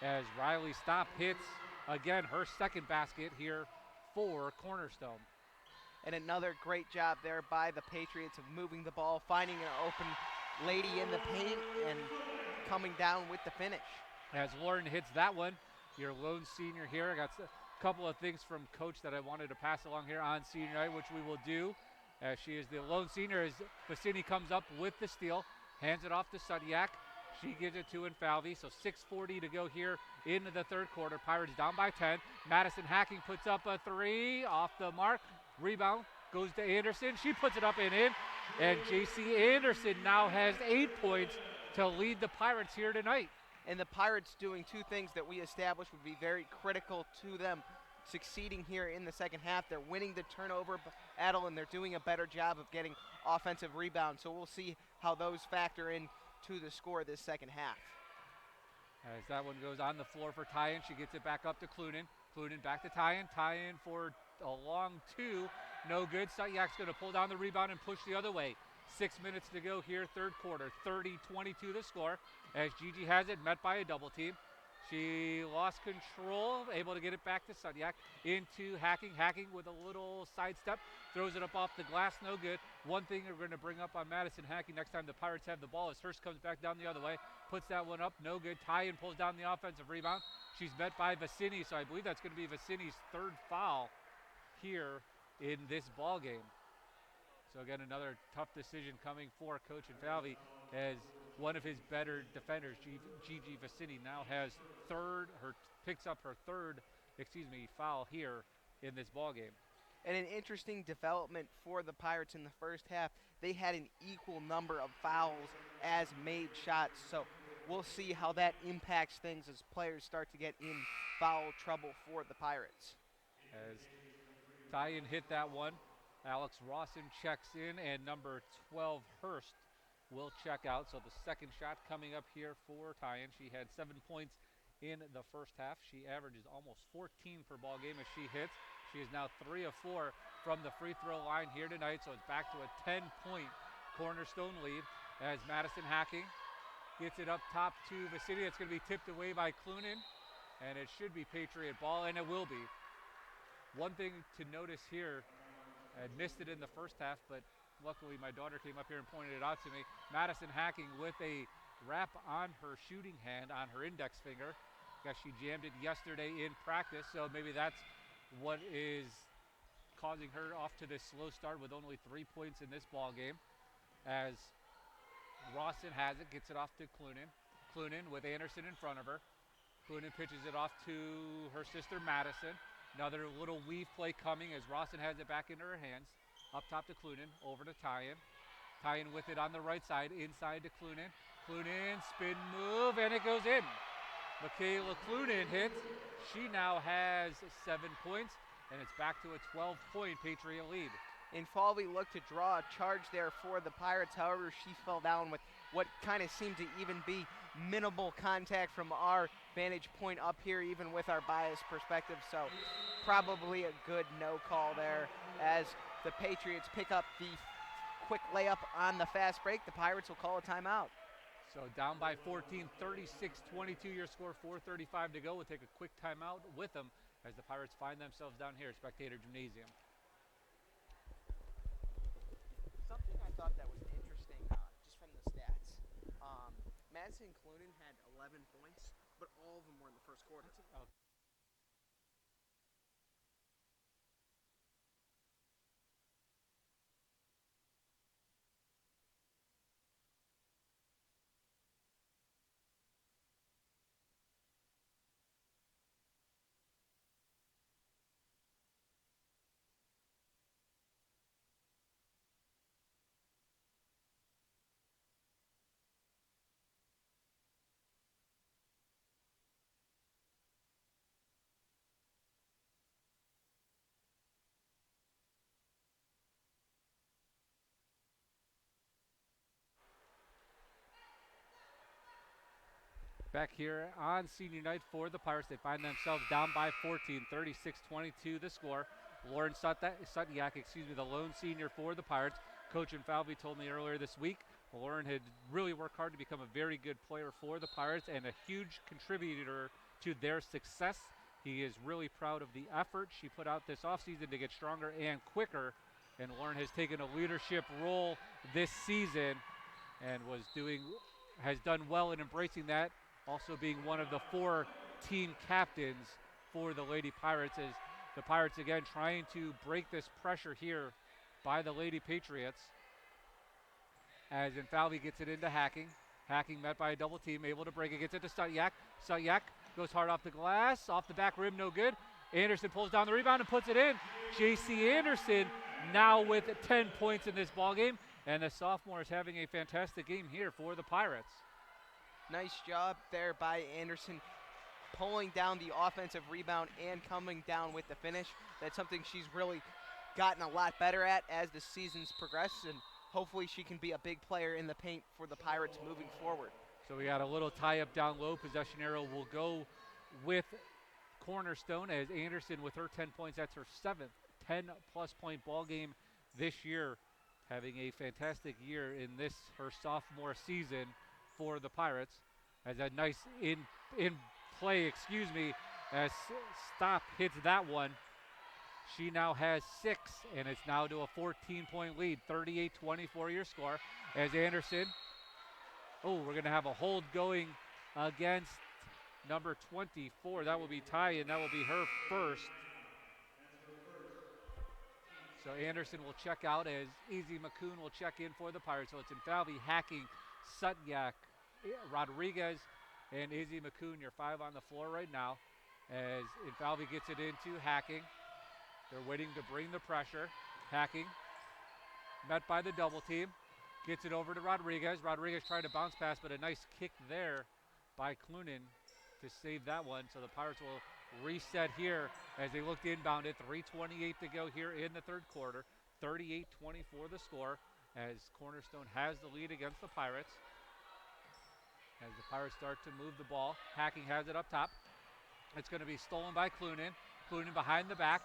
as Riley Stopp hits, again, her second basket here for Cornerstone.
And another great job there by the Patriots of moving the ball, finding an open lady in the paint, and coming down with the finish.
As Lauren hits that one, your lone senior here. I got couple of things from Coach that I wanted to pass along here on senior night, which we will do. As she is the lone senior as Vicini comes up with the steal, hands it off to Sutyak. She gives it to Infalvi, so 6:40 to go here into the third quarter. Pirates down by 10. Madison Hacking puts up a three off the mark. Rebound goes to Anderson. She puts it up and in. And JC Anderson now has 8 points to lead the Pirates here tonight.
And the Pirates doing two things that we established would be very critical to them succeeding here in the second half. They're winning the turnover battle, and they're doing a better job of getting offensive rebounds. So we'll see how those factor in to the score this second half.
As that one goes on the floor for Tyen, she gets it back up to Clunin. Clunin back to Tyen. Tyen for a long two. No good. Sutyak's going to pull down the rebound and push the other way. 6 minutes to go here, third quarter. 30-22 the score as Gigi has it, met by a double team. She lost control, able to get it back to Sutyak. Into Hacking. Hacking with a little sidestep. Throws it up off the glass, no good. One thing we're going to bring up on Madison Hacking next time the Pirates have the ball is Hurst comes back down the other way. Puts that one up, no good. Tyen pulls down the offensive rebound. She's met by Vicini, so I believe that's going to be Vicini's third foul here in this ball game. So again, another tough decision coming for Coach Infalvi as one of his better defenders, Gigi Vicini, now has picks up her third foul here in this ball game.
And an interesting development for the Pirates in the first half. They had an equal number of fouls as made shots, so we'll see how that impacts things as players start to get in foul trouble for the Pirates.
As Tyen hit that one, Alex Rawson checks in, and number 12, Hurst, will check out. So the second shot coming up here for Tyen. She had 7 points in the first half. She averages almost 14 per ball game as she hits. She is now 3 of 4 from the free throw line here tonight, so it's back to a 10-point Cornerstone lead as Madison Hacking gets it up top to Vicini. It's going to be tipped away by Clunin. and it should be Patriot ball, and it will be. One thing to notice here, I had missed it in the first half, but luckily my daughter came up here and pointed it out to me. Madison Hacking with a wrap on her shooting hand, on her index finger. Guess she jammed it yesterday in practice, so maybe that's what is causing her off to this slow start with only 3 points in this ball game. As Rawson has it, gets it off to Clunan. Clunan with Anderson in front of her. Clunan pitches it off to her sister Madison. Another little weave play coming as Rawson has it back into her hands. Up top to Clunan, over to Tyen. Tyen with it on the right side, inside to Clunan. Clunan, spin move, and it goes in. Michaela Clunan hits. She now has 7 points, and it's back to a 12-point Patriot lead.
Infalvi looked to draw a charge there for the Pirates. However, she fell down with what kind of seemed to even be minimal contact from our vantage point up here, even with our biased perspective. So probably a good no call there as the Patriots pick up the quick layup on the fast break. The Pirates will call a timeout.
So down by 14, 36-22 your score, 4:35 to go. We'll take a quick timeout with them as the Pirates find themselves down here at Spectator Gymnasium.
Something I thought that was interesting, just from the stats. Madison Clunan had 11 points, but all of them were in the first quarter.
Back here on senior night for the Pirates, they find themselves down by 14, 36-22 the score. Lauren Sutniak, the lone senior for the Pirates. Coach Infalvi told me earlier this week, Lauren had really worked hard to become a very good player for the Pirates and a huge contributor to their success. He is really proud of the effort she put out this offseason to get stronger and quicker, and Lauren has taken a leadership role this season and has done well in embracing that. Also being one of the 4 team captains for the Lady Pirates, as the Pirates again trying to break this pressure here by the Lady Patriots. As Infalvi gets it into Hacking. Hacking met by a double team, able to break it, gets it to Sutyak. Sutyak goes hard off the glass, off the back rim, no good. Anderson pulls down the rebound and puts it in. J.C. Anderson now with 10 points in this ballgame, and the sophomore is having a fantastic game here for the Pirates.
Nice job there by Anderson, pulling down the offensive rebound and coming down with the finish. That's something she's really gotten a lot better at as the season's progressed, and hopefully she can be a big player in the paint for the Pirates moving forward.
So we got a little tie-up down low. Possession arrow will go with Cornerstone as Anderson with her 10 points. That's her 7th 10-plus point ball game this year, having a fantastic year in this, her sophomore season for the Pirates. As a nice in play, as Stop hits that one. She now has 6, and it's now to a 14-point lead, 38-24 your score. As Anderson, we're going to have a hold going against number 24. That will be Ty, and that will be her first. So Anderson will check out as Easy McCoon will check in for the Pirates. So it's Infalvi, Hacking, Sutyak, Rodriguez, and Izzy McCoon, your 5 on the floor right now. As Infalvi gets it into Hacking. They're waiting to bring the pressure. Hacking, met by the double team. Gets it over to Rodriguez. Rodriguez tried to bounce pass, but a nice kick there by Clunan to save that one. So the Pirates will reset here as they look to inbound it. 3:28 to go here in the third quarter. 38-24 the score as Cornerstone has the lead against the Pirates. As the Pirates start to move the ball, Hacking has it up top. It's going to be stolen by Clunan. Clunan behind the back.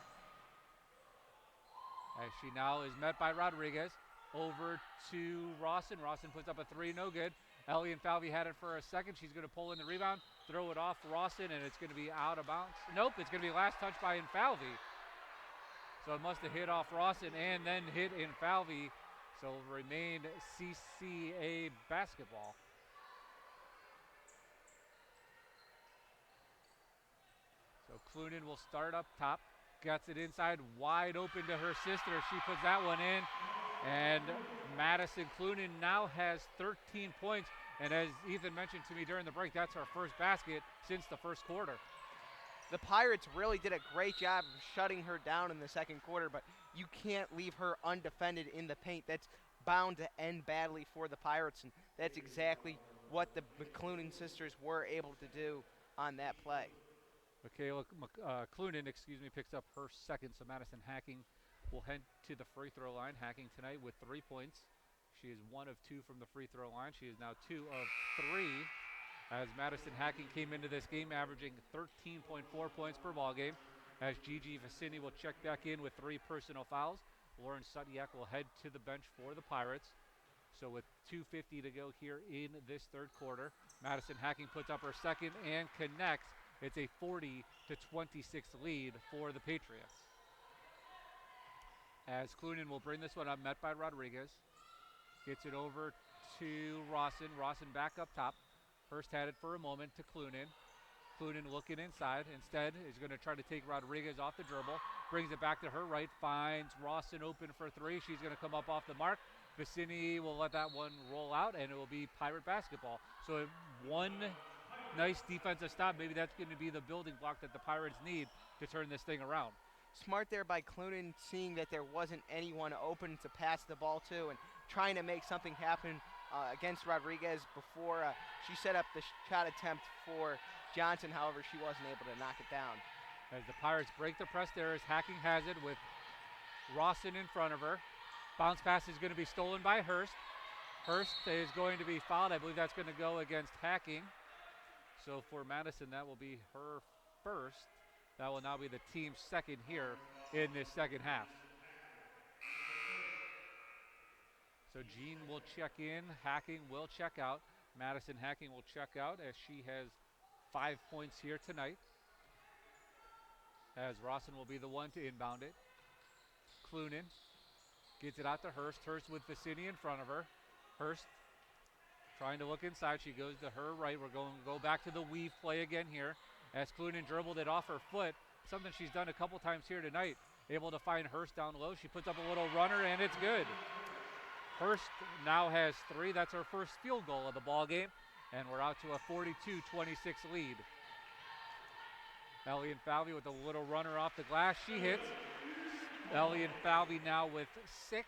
As she now is met by Rodriguez. Over to Rawson. Rawson puts up a 3, no good. Ellie Infalvi had it for a second. She's going to pull in the rebound. throw it off Rawson, and it's going to be out of bounds. Nope, it's going to be last touch by Infalvi. So it must have hit off Rawson and then hit Infalvi. So it'll remain CCA basketball. So Clunan will start up top. Gets it inside, wide open to her sister. She puts that one in. And Madison Clunan now has 13 points. And as Ethan mentioned to me during the break, that's our first basket since the first quarter.
The Pirates really did a great job of shutting her down in the second quarter, but you can't leave her undefended in the paint. That's bound to end badly for the Pirates, and that's exactly what the McClunan sisters were able to do on that play.
Michaela Clunan, picks up her second, so Madison Hacking will head to the free throw line. Hacking tonight with 3 points. She is 1 of 2 from the free throw line. She is now 2 of 3. As Madison Hacking came into this game averaging 13.4 points per ball game. As Gigi Vicini will check back in with 3 personal fouls. Lauren Sutyak will head to the bench for the Pirates. So with 2:50 to go here in this third quarter, Madison Hacking puts up her second and connects. It's a 40-26 lead for the Patriots. As Clunan will bring this one up, met by Rodriguez. Gets it over to Rawson. Rawson back up top. Hurst had it for a moment to Clunan. Clunan looking inside. Instead is going to try to take Rodriguez off the dribble. Brings it back to her right. Finds Rawson open for 3. She's going to come up off the mark. Vicini will let that one roll out, and it will be Pirate basketball. So one nice defensive stop. Maybe that's going to be the building block that the Pirates need to turn this thing around.
Smart there by Clunan, seeing that there wasn't anyone open to pass the ball to and trying to make something happen against Rodriguez before she set up the shot attempt for Johnson. However, she wasn't able to knock it down.
As the Pirates break the press there, as Hacking has it with Rawson in front of her. Bounce pass is going to be stolen by Hurst. Hurst is going to be fouled. I believe that's going to go against Hacking. So for Madison, that will be her first. That will now be the team's second here in this second half. So Jean will check in. Hacking will check out. Madison Hacking will check out as she has 5 points here tonight. As Rawson will be the one to inbound it. Clunan gets it out to Hurst. Hurst with Vicini in front of her. Hurst trying to look inside. She goes to her right. We're going to go back to the weave play again here. As Clunan dribbled it off her foot. Something she's done a couple times here tonight. Able to find Hurst down low. She puts up a little runner, and it's good. Hurst now has 3. That's her first field goal of the ball game. And we're out to a 42-26 lead. Ellie Infalvi with a little runner off the glass. She hits. Ellie Infalvi now with 6.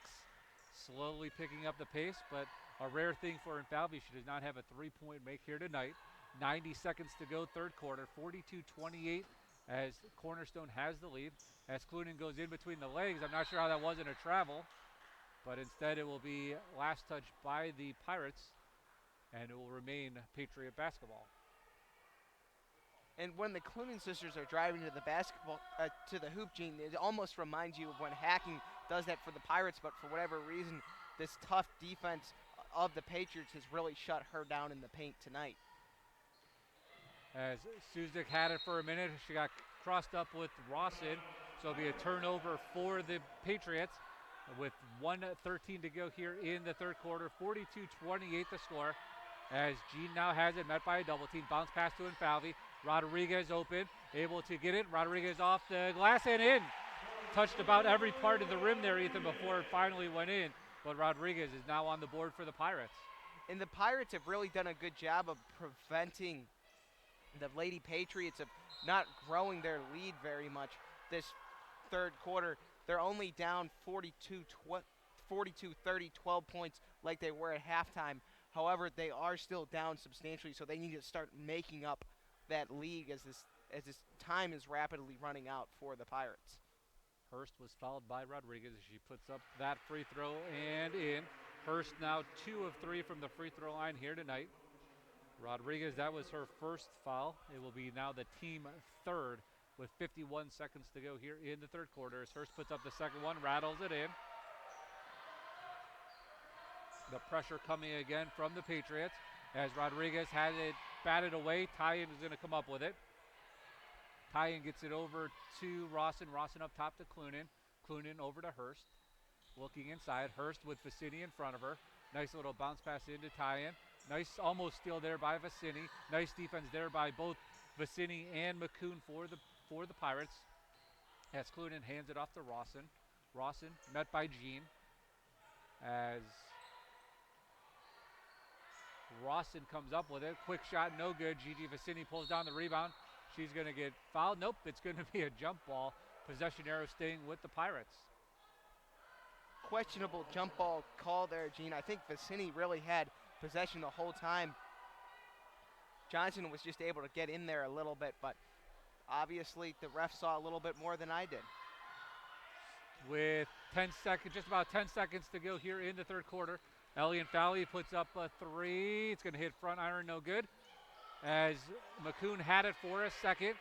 Slowly picking up the pace, but a rare thing for Infalvi. She does not have a 3-point make here tonight. 90 seconds to go, third quarter. 42-28 as Cornerstone has the lead. As Clunan goes in between the legs. I'm not sure how that wasn't a travel, but instead it will be last touch by the Pirates, and it will remain Patriot basketball.
And when the Clunan sisters are driving to the basketball, to the hoop, Gene, it almost reminds you of when Hacking does that for the Pirates, but for whatever reason, this tough defense of the Patriots has really shut her down in the paint tonight.
As Suzik had it for a minute, she got crossed up with Rawson, so it'll be a turnover for the Patriots with 1:13 to go here in the third quarter. 42-28 the score. As Jean now has it, met by a double team. Bounce pass to Infalvi. Rodriguez open, able to get it. Rodriguez off the glass and in. Touched about every part of the rim there, Ethan, before it finally went in. But Rodriguez is now on the board for the Pirates.
And the Pirates have really done a good job of preventing the Lady Patriots of not growing their lead very much this third quarter. They're only down 42-30, 12 points like they were at halftime. However, they are still down substantially, so they need to start making up that league as this time is rapidly running out for the Pirates.
Hurst was fouled by Rodriguez as she puts up that free throw and in. Hurst now 2 of 3 from the free throw line here tonight. Rodriguez, that was her first foul. It will be now the team third with 51 seconds to go here in the third quarter as Hurst puts up the second one, rattles it in. The pressure coming again from the Patriots As Rodriguez had it batted away, Tyen is going to come up with it. Tyen gets it over to Rawson. Rawson up top to Clunan. Clunan over to Hurst. Looking inside. Hurst with Vicini in front of her. Nice little bounce pass into Tyen. Nice almost steal there by Vicini. Nice defense there by both Vicini and McCoon for the Pirates. As Clunan hands it off to Rawson. Rawson met by Jean. As Rawson comes up with it. Quick shot, no good. Gigi Vicini pulls down the rebound. She's going to get fouled. Nope, it's going to be a jump ball. Possession arrow staying with the Pirates.
Questionable jump ball call there, Gene. I think Vicini really had possession the whole time. Johnson was just able to get in there a little bit, but obviously the ref saw a little bit more than I did.
With 10 seconds, just about 10 seconds to go here in the third quarter. Ellie Fowley puts up a three. It's going to hit front iron, no good. As McCoon had it for a second.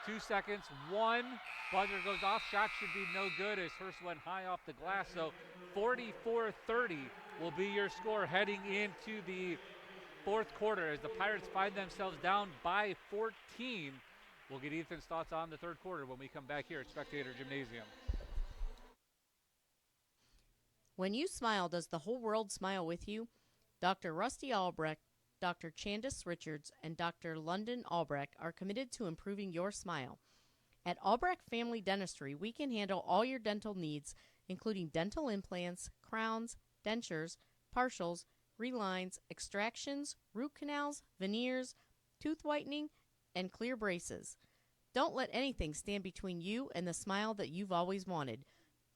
2 seconds, one. Buzzer goes off. Shot should be no good as Hurst went high off the glass. So 44-30 will be your score heading into the fourth quarter as the Pirates find themselves down by 14. We'll get Ethan's thoughts on the third quarter when we come back here at Spectator Gymnasium.
When you smile, does the whole world smile with you? Dr. Rusty Albrecht, Dr. Chandis Richards, and Dr. London Albrecht are committed to improving your smile. At Albrecht Family Dentistry, we can handle all your dental needs, including dental implants, crowns, dentures, partials, relines, extractions, root canals, veneers, tooth whitening, and clear braces. Don't let anything stand between you and the smile that you've always wanted.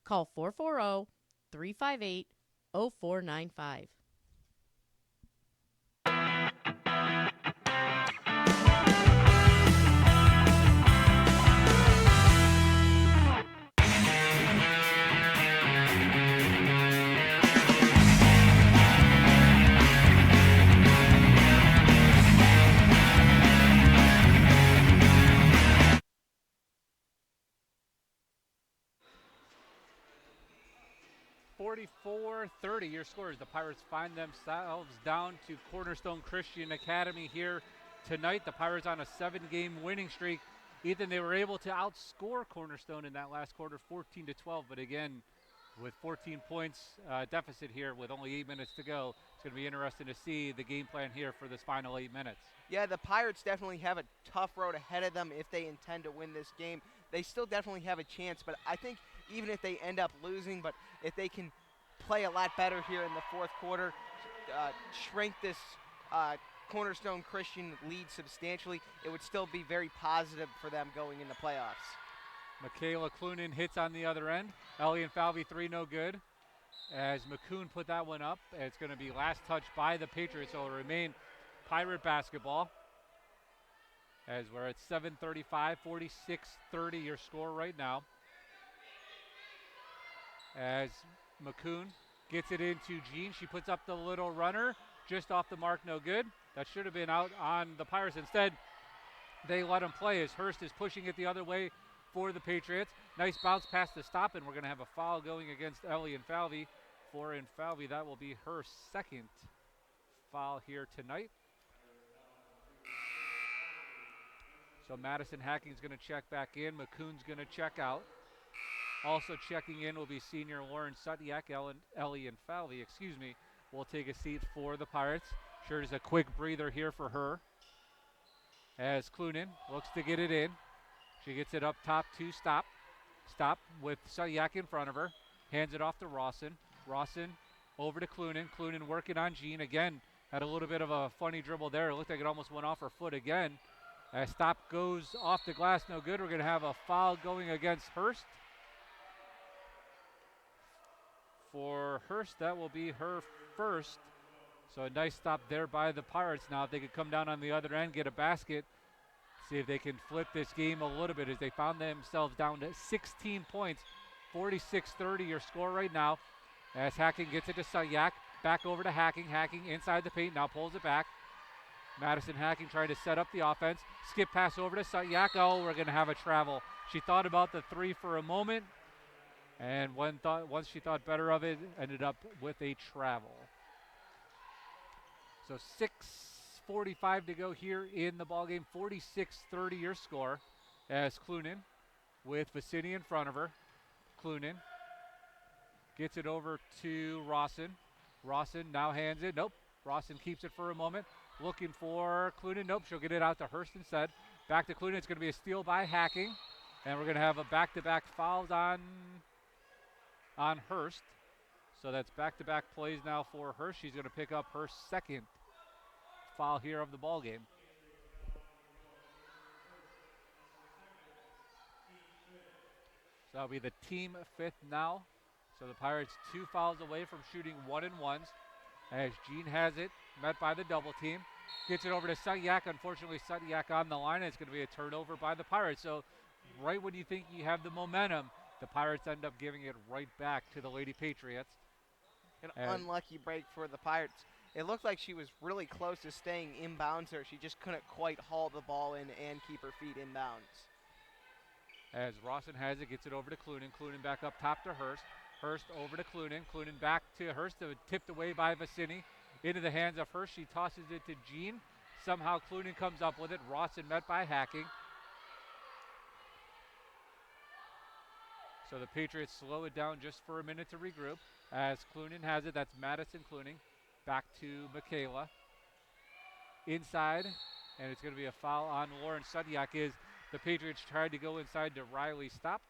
Call 440-358-0495.
Your scores. The Pirates find themselves down to Cornerstone Christian Academy here tonight. The Pirates on a 7-game winning streak. Ethan, they were able to outscore Cornerstone in that last quarter 14-12, but again, with 14 points deficit here with only 8 minutes to go, it's going to be interesting to see the game plan here for this final 8 minutes.
Yeah, the Pirates definitely have a tough road ahead of them if they intend to win this game. They still definitely have a chance, but I think even if they end up losing, but if they can play a lot better here in the fourth quarter, shrink this Cornerstone Christian lead substantially, it would still be very positive for them going in the playoffs.
Michaela Clunan hits on the other end. Ellie Falvey, three, no good. As McCoon put that one up, it's going to be last touch by the Patriots, so it'll remain Pirate basketball. As we're at 7:35, 46-30 your score right now. As McCoon gets it into Jean. She puts up the little runner, just off the mark, no good. That should have been out on the Pirates. Instead, they let him play as Hurst is pushing it the other way for the Patriots. Nice bounce pass to stop, and we're going to have a foul going against Ellie Falvey. For Falvey, that will be her second foul here tonight. So Madison Hacking's going to check back in. McCoon's going to check out. Also checking in will be senior Lauren Sutyak. Ellie Falvey, will take a seat for the Pirates. Sure is a quick breather here for her. As Clunan looks to get it in. She gets it up top to Stop. Stop with Sutyak in front of her. Hands it off to Rawson. Rawson over to Clunan. Clunan working on Jean. Again, had a little bit of a funny dribble there. It looked like it almost went off her foot again. As Stop goes off the glass, no good. We're going to have a foul going against Hurst. For Hurst, that will be her first. So a nice stop there by the Pirates. Now if they could come down on the other end, get a basket, see if they can flip this game a little bit as they found themselves down to 16 points. 46-30 your score right now. As Hacking gets it to Sutyak. Back over to Hacking. Hacking inside the paint, now pulls it back. Madison Hacking trying to set up the offense. Skip pass over to Sutyak. Oh, we're going to have a travel. She thought about the three for a moment. And once she thought better of it, ended up with a travel. So 6:45 to go here in the ballgame. 46-30 your score as Clunin with Vicini in front of her. Clunin gets it over to Rawson. Rawson now hands it. Nope. Rawson keeps it for a moment. Looking for Clunin. Nope. She'll get it out to Hurst instead. Back to Clunin. It's going to be a steal by Hacking. And we're going to have a back-to-back fouls on Hurst. So that's back-to-back plays now for Hurst. She's going to pick up her second foul here of the ball game. So that'll be the team fifth now. So the Pirates 2 fouls away from shooting 1-and-1s. As Jean has it, met by the double team. Gets it over to Sutyak. Unfortunately, Sutyak on the line. It's going to be a turnover by the Pirates. So right when you think you have the momentum, the Pirates end up giving it right back to the Lady Patriots.
An unlucky break for the Pirates. It looked like she was really close to staying inbounds there. She just couldn't quite haul the ball in and keep her feet inbounds.
As Rawson has it, gets it over to Clunin. Clunin back up top to Hurst. Hurst over to Clunin. Clunin back to Hurst. Tipped away by Vicini. Into the hands of Hurst. She tosses it to Jean. Somehow Clunin comes up with it. Rawson met by Hacking. So the Patriots slow it down just for a minute to regroup. As Clunin has it, that's Madison Clunin. Back to Michaela. Inside, and it's going to be a foul on Lauren Sutyak. Is the Patriots tried to go inside to Riley Stop,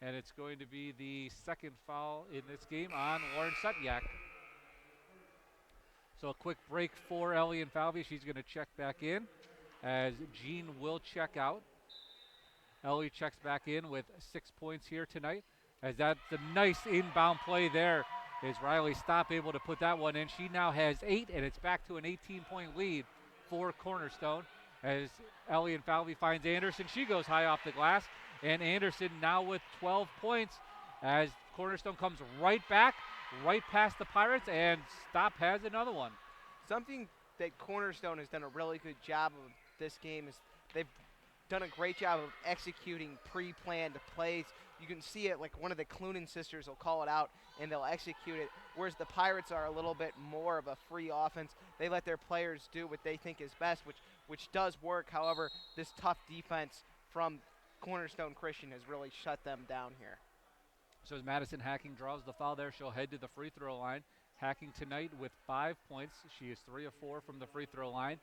and it's going to be the second foul in this game on Lauren Sutyak. So a quick break for Ellie and Falvey. She's going to check back in as Jean will check out. Ellie checks back in with 6 points here tonight. As that's a nice inbound play there. Is Riley Stop able to put that one in? She now has 8, and it's back to an 18-point lead for Cornerstone. As Ellie and Falvey finds Anderson, she goes high off the glass. And Anderson now with 12 points as Cornerstone comes right back, right past the Pirates, and Stop has another one.
Something that Cornerstone has done a really good job of this game is they've done a great job of executing pre-planned plays. You can see it, like one of the Clunin sisters will call it out and they'll execute it, whereas the Pirates are a little bit more of a free offense. They let their players do what they think is best, which does work. However, this tough defense from Cornerstone Christian has really shut them down here.
So as Madison Hacking draws the foul there, she'll head to the free throw line. Hacking tonight with 5 points. She is 3 of 4 from the free throw line.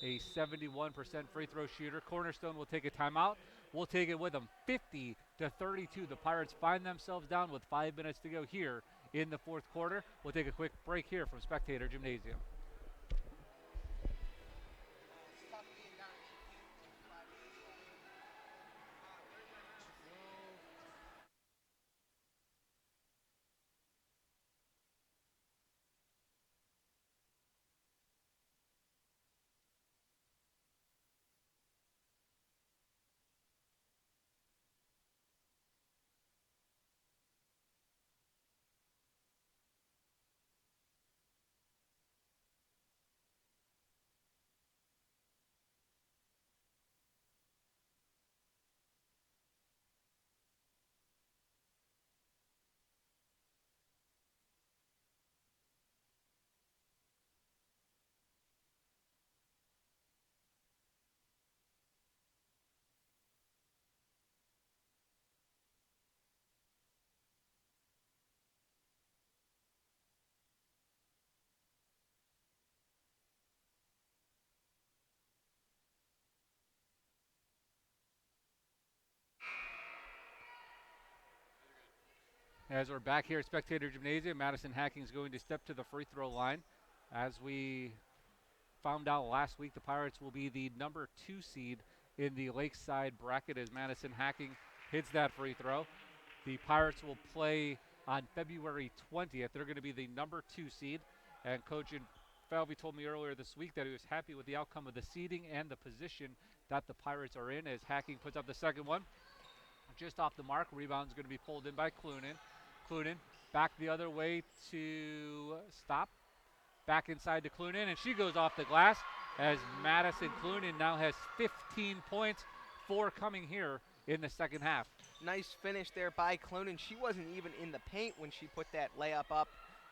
A 71% free throw shooter. Cornerstone will take a timeout. We'll take it with them. 50-32. The Pirates find themselves down with 5 minutes to go here in the fourth quarter. We'll take a quick break here from Spectator Gymnasium. As we're back here at Spectator Gymnasium, Madison Hacking is going to step to the free throw line. As we found out last week, the Pirates will be the number 2 seed in the Lakeside bracket as Madison Hacking hits that free throw. The Pirates will play on February 20th. They're going to be the number 2 seed. And Coach Falvey told me earlier this week that he was happy with the outcome of the seeding and the position that the Pirates are in as Hacking puts up the second one. Just off the mark, rebound's going to be pulled in by Clunin. Clunin back the other way to Stop. Back inside to Clunin, and she goes off the glass as Madison Clunin now has 15 points, 4 coming here in the second half.
Nice finish there by Clunin. She wasn't even in the paint when she put that layup up,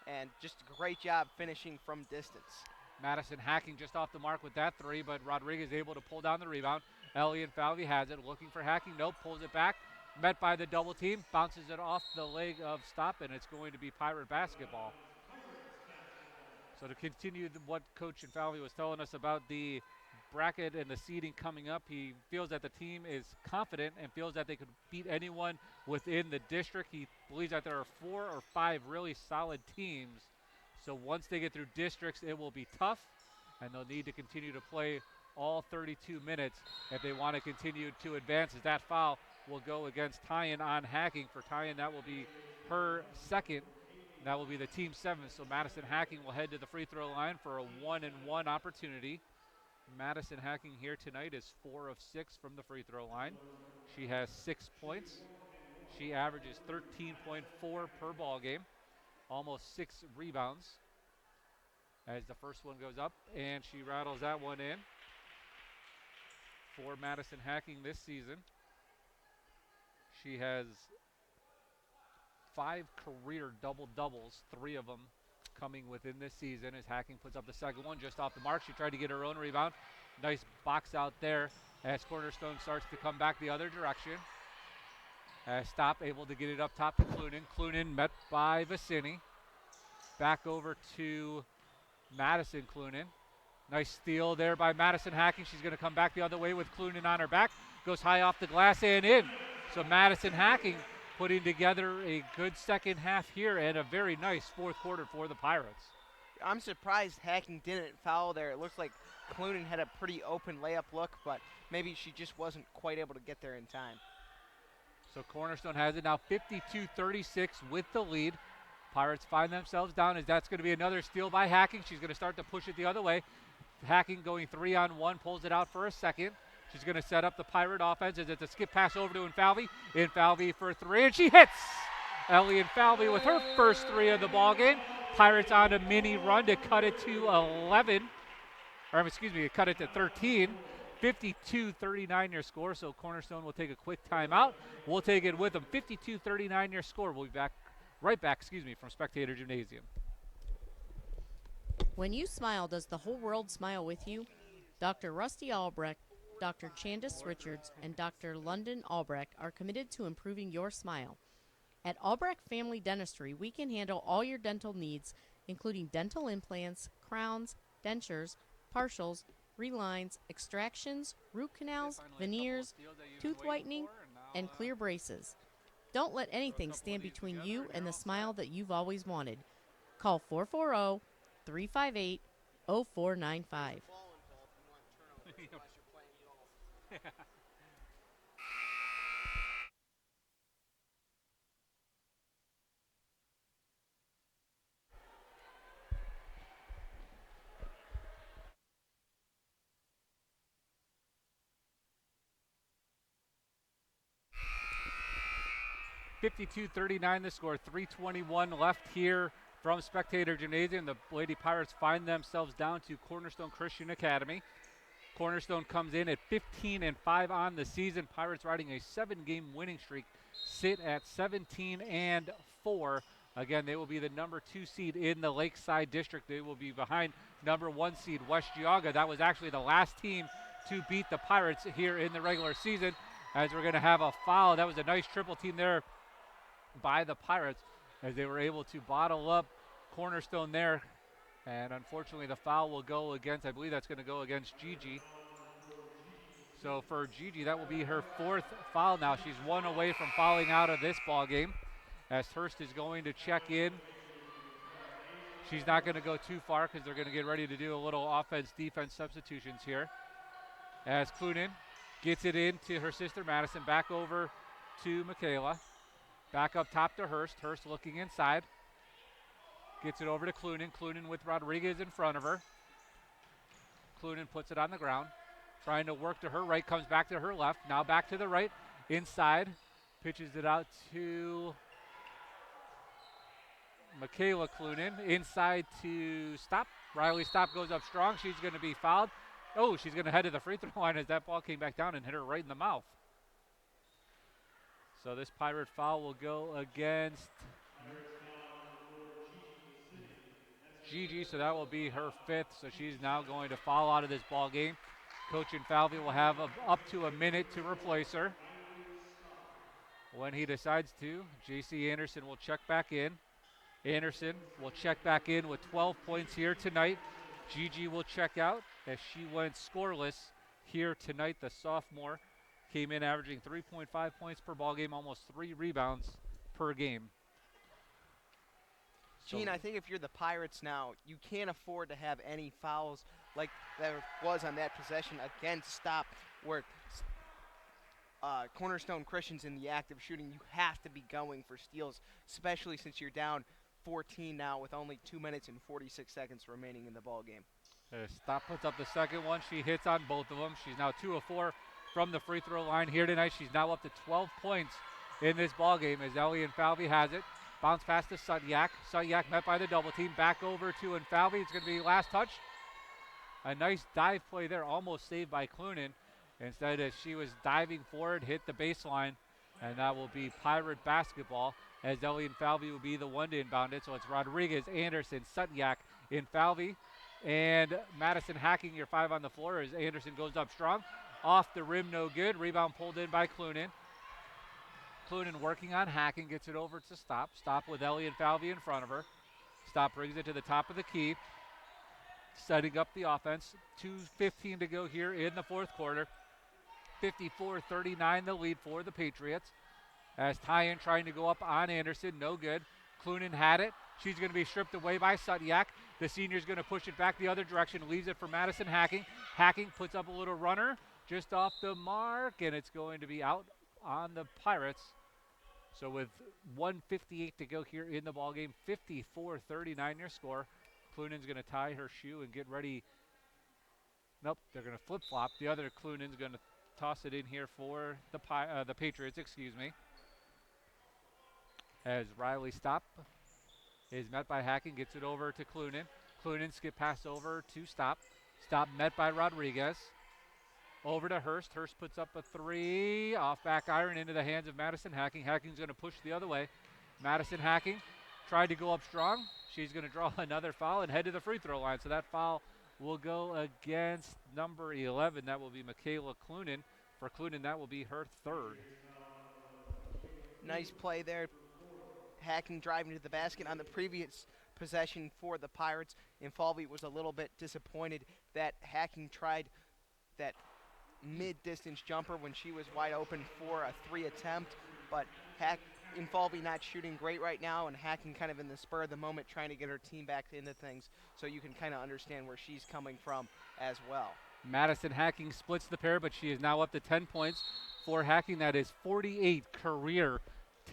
and just a great job finishing from distance.
Madison Hacking just off the mark with that three, but Rodriguez able to pull down the rebound. Elliot Falvey has it, looking for Hacking. Nope, pulls it back. Met by the double team, bounces it off the leg of Stop, and it's going to be Pirate basketball. So to continue what Coach Falvey was telling us about the bracket and the seeding coming up, he feels that the team is confident and feels that they could beat anyone within the district. He believes that there are 4 or 5 really solid teams. So once they get through districts, it will be tough, and they'll need to continue to play all 32 minutes if they want to continue to advance, as that foul will go against Tyan on Hacking. For Tyan, that will be her second. That will be the team 7th. So Madison Hacking will head to the free throw line for a 1-and-1 opportunity. Madison Hacking here tonight is 4 of 6 from the free throw line. She has 6 points. She averages 13.4 per ball game, almost 6 rebounds. As the first one goes up, and she rattles that one in for Madison Hacking this season. She has 5 career double-doubles, 3 of them coming within this season, as Hacking puts up the second one just off the mark. She tried to get her own rebound. Nice box out there as Cornerstone starts to come back the other direction. As Stop able to get it up top to Clunan. Clunan met by Vicini. Back over to Madison Clunan. Nice steal there by Madison Hacking. She's going to come back the other way with Clunan on her back. Goes high off the glass and in. So Madison Hacking putting together a good second half here and a very nice fourth quarter for the Pirates.
I'm surprised Hacking didn't foul there. It looks like Clunan had a pretty open layup look, but maybe she just wasn't quite able to get there in time.
So Cornerstone has it now 52-36 with the lead. Pirates find themselves down as that's going to be another steal by Hacking. She's going to start to push it the other way. Hacking going 3-on-1, pulls it out for a second. She's going to set up the Pirate offense as it's a skip pass over to Infalvi. Infalvi for 3, and she hits! Ellie Infalvi with her first 3 of the ball game. Pirates on a mini run to cut it to 11. Or excuse me, cut it to 13. 52-39 your score, so Cornerstone will take a quick timeout. We'll take it with them. 52-39 your score. We'll be right back from Spectator Gymnasium.
When you smile, does the whole world smile with you? Dr. Rusty Albrecht, Dr. Candace Richards, and Dr. London Albrecht are committed to improving your smile. At Albrecht Family Dentistry, we can handle all your dental needs, including dental implants, crowns, dentures, partials, relines, extractions, root canals, veneers, tooth whitening, and clear braces. Don't let anything stand between you and the smile that you've always wanted. Call 440-358-0495.
52-39 the score. 3:21 left here from Spectator Gymnasium. The Lady Pirates find themselves down to Cornerstone Christian Academy. Cornerstone comes in at 15-5 on the season. Pirates riding a 7-game winning streak, sit at 17-4. Again, they will be the number 2 seed in the Lakeside District. They will be behind number 1 seed West Geauga. That was actually the last team to beat the Pirates here in the regular season, as we're going to have a foul. That was a nice triple team there by the Pirates, as they were able to bottle up Cornerstone there. And unfortunately, the foul will go against, I believe that's going to go against Gigi. So for Gigi, that will be her 4th foul now. She's 1 away from fouling out of this ball game, as Hurst is going to check in. She's not going to go too far because they're going to get ready to do a little offense-defense substitutions here. As Clunan gets it in to her sister Madison, back over to Michaela. Back up top to Hurst. Hurst looking inside. Gets it over to Clunan. Clunan with Rodriguez in front of her. Clunan puts it on the ground. Trying to work to her right. Comes back to her left. Now back to the right. Inside. Pitches it out to Michaela Clunan. Inside to Stop. Riley Stop goes up strong. She's going to be fouled. Oh, she's going to head to the free throw line as that ball came back down and hit her right in the mouth. So this Pirate foul will go against Gigi, so that will be her 5th. So she's now going to foul out of this ball game. Coach Infalvi will have up to a minute to replace her. When he decides to, J.C. Anderson will check back in. Anderson will check back in with 12 points here tonight. Gigi will check out as she went scoreless here tonight. The sophomore came in averaging 3.5 points per ball game, almost 3 rebounds per game.
Gene, I think if you're the Pirates now, you can't afford to have any fouls like there was on that possession against Stop, where Cornerstone Christian's in the act of shooting. You have to be going for steals, especially since you're down 14 now with only 2 minutes and 46 seconds remaining in the ball game.
Stop puts up the second one. She hits on both of them. She's now 2 of 4 from the free throw line here tonight. She's now up to 12 points in this ball game as Ellie Infalvi has it. Bounce pass to Sutyak. Sutyak met by the double team. Back over to Infalvi. It's going to be last touch. A nice dive play there, almost saved by Clunan. Instead, as she was diving forward, hit the baseline, and that will be Pirate basketball as Ellie Infalvi will be the one to inbound it. So it's Rodriguez, Anderson, Sutyak, Infalvi, and Madison Hacking, your 5 on the floor as Anderson goes up strong. Off the rim, no good. Rebound pulled in by Clunan. Clunan working on Hacking, gets it over to Stop. Stop with Ellie Infalvi in front of her. Stop brings it to the top of the key. Setting up the offense. 2:15 to go here in the fourth quarter. 54-39 the lead for the Patriots. As Tyen trying to go up on Anderson, no good. Clunan had it. She's going to be stripped away by Sutyak. The senior's going to push it back the other direction, leaves it for Madison Hacking. Hacking puts up a little runner just off the mark, and it's going to be out on the Pirates. So with 1:58 to go here in the ballgame, 54-39 your score. Clunan's going to tie her shoe and get ready. Nope, they're going to flip-flop. The other Clunan's going to toss it in here for the Patriots, as Riley Stop is met by Hacking, gets it over to Clunan. Clunan skip pass over to Stop. Stop met by Rodriguez. Over to Hurst. Hurst puts up a 3. Off back iron into the hands of Madison Hacking. Hacking's going to push the other way. Madison Hacking tried to go up strong. She's going to draw another foul and head to the free throw line. So that foul will go against number 11. That will be Michaela Clunan. For Clunan, that will be her 3rd.
Nice play there. Hacking driving to the basket on the previous possession for the Pirates. Infalvi was a little bit disappointed that Hacking tried that mid-distance jumper when she was wide open for a 3 attempt, but Infalvi not shooting great right now, and Hacking kind of in the spur of the moment trying to get her team back into things, so you can kind of understand where she's coming from as well.
Madison Hacking splits the pair, but she is now up to 10 points for Hacking. That is 48 career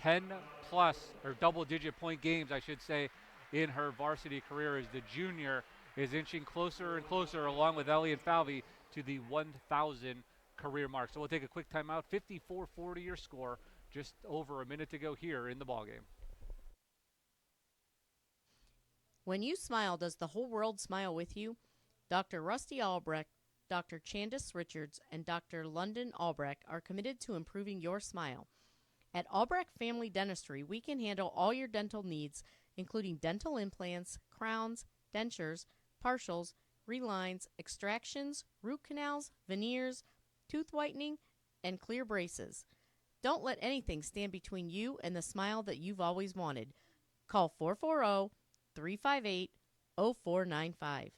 10-plus or double-digit point games, I should say, in her varsity career as the junior is inching closer and closer, along with Ellie Infalvi, to the 1,000 career mark. So we'll take a quick timeout. 54-40 your score. Just over a minute to go here in the ballgame.
When you smile, does the whole world smile with you? Dr. Rusty Albrecht, Dr. Candace Richards, and Dr. London Albrecht are committed to improving your smile. At Albrecht Family Dentistry, we can handle all your dental needs, including dental implants, crowns, dentures, partials, relines, extractions, root canals, veneers, tooth whitening, and clear braces. Don't let anything stand between you and the smile that you've always wanted. Call 440-358-0495.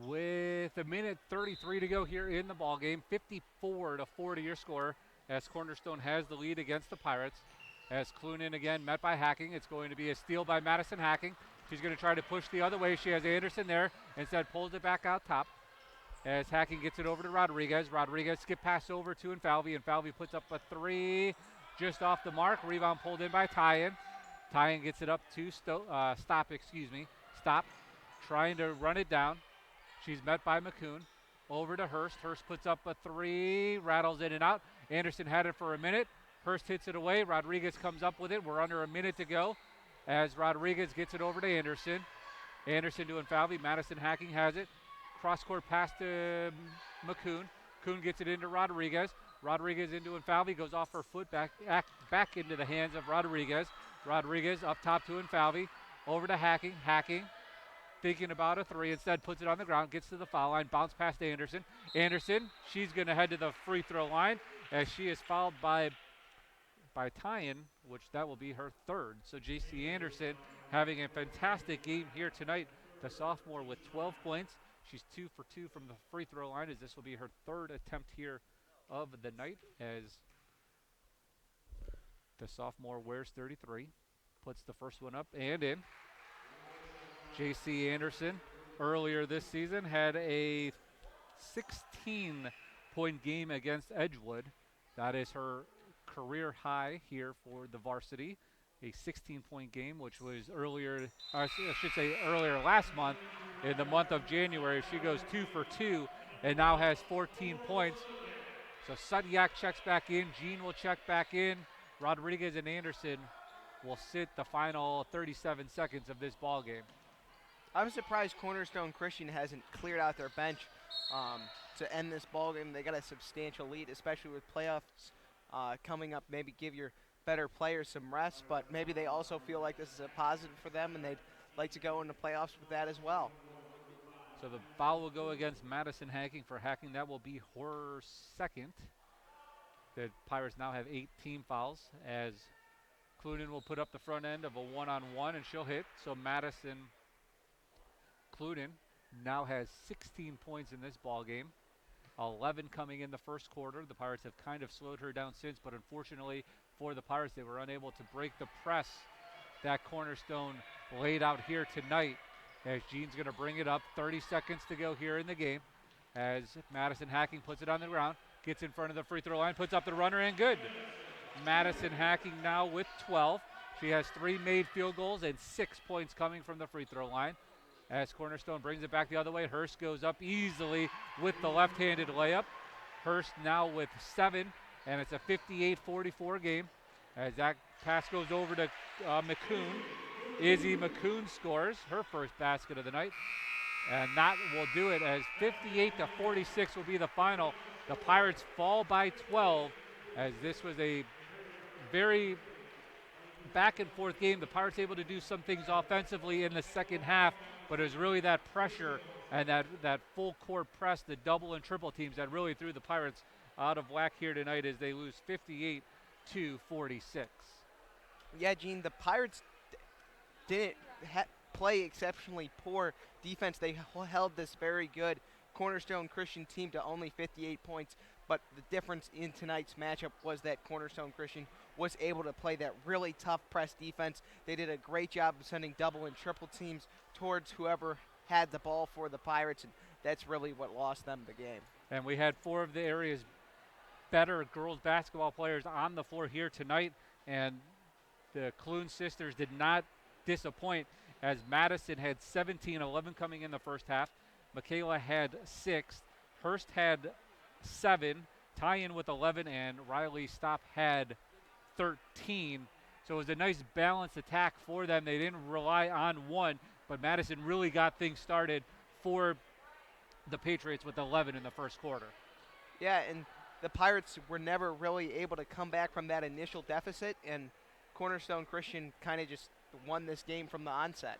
With a minute 33 to go here in the ballgame, 54-40 your score as Cornerstone has the lead against the Pirates. As Clunan again met by Hacking, it's going to be a steal by Madison Hacking. She's going to try to push the other way. She has Anderson there. Instead pulls it back out top as Hacking gets it over to Rodriguez. Rodriguez skip pass over to Infalvi. Infalvi puts up a 3 just off the mark. Rebound pulled in by Tyen. Tyen gets it up to Stop. Stop trying to run it down. She's met by McCoon. over to Hurst. Hurst puts up a three, rattles in and out. Anderson had it for a minute. Hurst hits it away. Rodriguez comes up with it. We're under a minute to go as Rodriguez gets it over to Anderson. Anderson doing Falvey. Madison Hacking has it. Cross-court pass to McCoon. Kuhn gets it into Rodriguez. Rodriguez into Infalvi, goes off her foot, back into the hands of Rodriguez. Rodriguez up top to Infalvi. Over to Hacking. Hacking thinking about a three, instead puts it on the ground, gets to the foul line, bounce past Anderson. Anderson, she's going to head to the free throw line as she is fouled by Tyen, which that will be her third. So J.C. Anderson having a fantastic game here tonight. The sophomore with 12 points. She's 2 for 2 from the free throw line, as this will be her third attempt here of the night, as the sophomore wears 33. Puts the first one up and in. J.C. Anderson earlier this season had a 16-point game against Edgewood. That is her career high here for the varsity. A 16-point game, which was earlier last month, in the month of January. She goes 2 for 2 and now has 14 points. So Sudyak checks back in. Jean will check back in. Rodriguez and Anderson will sit the final 37 seconds of this ball game.
I'm surprised Cornerstone Christian hasn't cleared out their bench to end this ball game. They got a substantial lead, especially with playoffs coming up. Maybe give your better players some rest, but maybe they also feel like this is a positive for them and they'd like to go into playoffs with that as well.
So the foul will go against Madison Hacking for Hacking. That will be her second. The Pirates now have 8 team fouls, as Clunan will put up the front end of a one-on-one and she'll hit. So Madison Clunan now has 16 points in this ball game. 11 coming in the first quarter. The Pirates have kind of slowed her down since, but unfortunately for the Pirates, they were unable to break the press that Cornerstone laid out here tonight, as Jean's going to bring it up. 30 seconds to go here in the game as Madison Hacking puts it on the ground, gets in front of the free throw line, puts up the runner, and good. Madison Hacking now with 12. She has 3 made field goals and 6 points coming from the free throw line. As Cornerstone brings it back the other way, Hurst goes up easily with the left-handed layup. Hurst now with 7, and it's a 58-44 game. As that pass goes over to McCoon. Izzy McCoon scores her first basket of the night. And that will do it, as 58-46 will be the final. The Pirates fall by 12, as this was a very back and forth game. The Pirates able to do some things offensively in the second half, but it was really that pressure and that full court press, the double and triple teams, that really threw the Pirates out of whack here tonight, as they lose 58-46.
Yeah, Gene, the Pirates didn't play exceptionally poor defense. They held this very good Cornerstone Christian team to only 58 points, but the difference in tonight's matchup was that Cornerstone Christian was able to play that really tough press defense. They did a great job of sending double and triple teams towards whoever had the ball for the Pirates, and that's really what lost them the game.
And we had 4 of the area's better girls basketball players on the floor here tonight, and the Clune sisters did not disappoint, as Madison had 17, 11 coming in the first half. Michaela had 6. Hurst had 7. Tyen with 11, and Riley Stopp had 13. So it was a nice balanced attack for them. They didn't rely on one, but Madison really got things started for the Patriots with 11 in the first quarter.
Yeah, and the Pirates were never really able to come back from that initial deficit, and Cornerstone Christian kind of just won this game from the onset.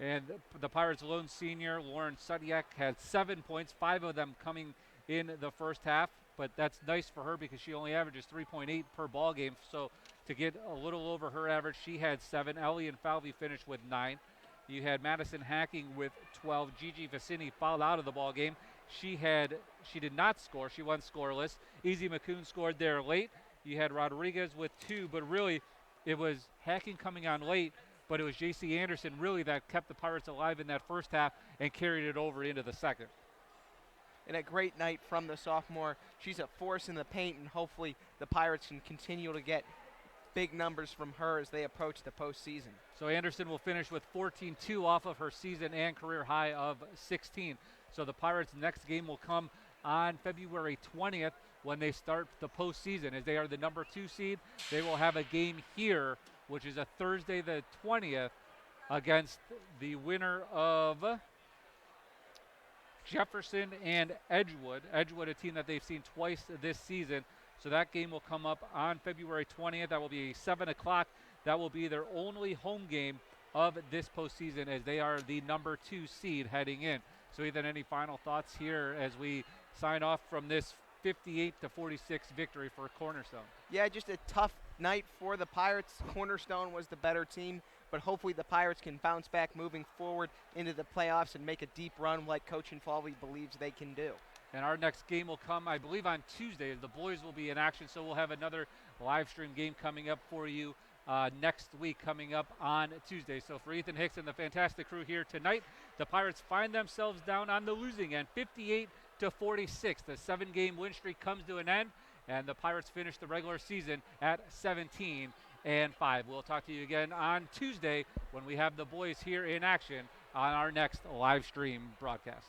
And the Pirates' lone senior, Lauren Sudyak, had 7 points, 5 of them coming in the first half. But that's nice for her because she only averages 3.8 per ball game. So to get a little over her average, she had 7. Ellie and Falvey finished with 9. You had Madison Hacking with 12. Gigi Vicini fouled out of the ball game. She did not score. She went scoreless. Izzy McCoon scored there late. You had Rodriguez with 2, but really it was Hacking coming on late, but it was J.C. Anderson really that kept the Pirates alive in that first half and carried it over into the second.
And a great night from the sophomore. She's a force in the paint, and hopefully the Pirates can continue to get big numbers from her as they approach the postseason.
So Anderson will finish with 14-2 off of her season and career high of 16. So the Pirates' next game will come on February 20th when they start the postseason. As they are the number 2 seed, they will have a game here, which is a Thursday the 20th, against the winner of Jefferson and Edgewood. Edgewood, a team that they've seen twice this season. So that game will come up on February 20th. That will be 7 o'clock. That will be their only home game of this postseason, as they are the number 2 seed heading in. So Ethan, any final thoughts here as we sign off from this 58-46 victory for Cornerstone?
Yeah, just a tough night for the Pirates. Cornerstone was the better team, but hopefully the Pirates can bounce back moving forward into the playoffs and make a deep run like Coach Infalvi believes they can do.
And our next game will come, I believe, on Tuesday. The boys will be in action, so we'll have another live stream game coming up for you next week, coming up on Tuesday. So for Ethan Hicks and the fantastic crew here tonight, the Pirates find themselves down on the losing end, 58-46. The 7-game win streak comes to an end, and the Pirates finish the regular season at 17-5. We'll talk to you again on Tuesday when we have the boys here in action on our next live stream broadcast.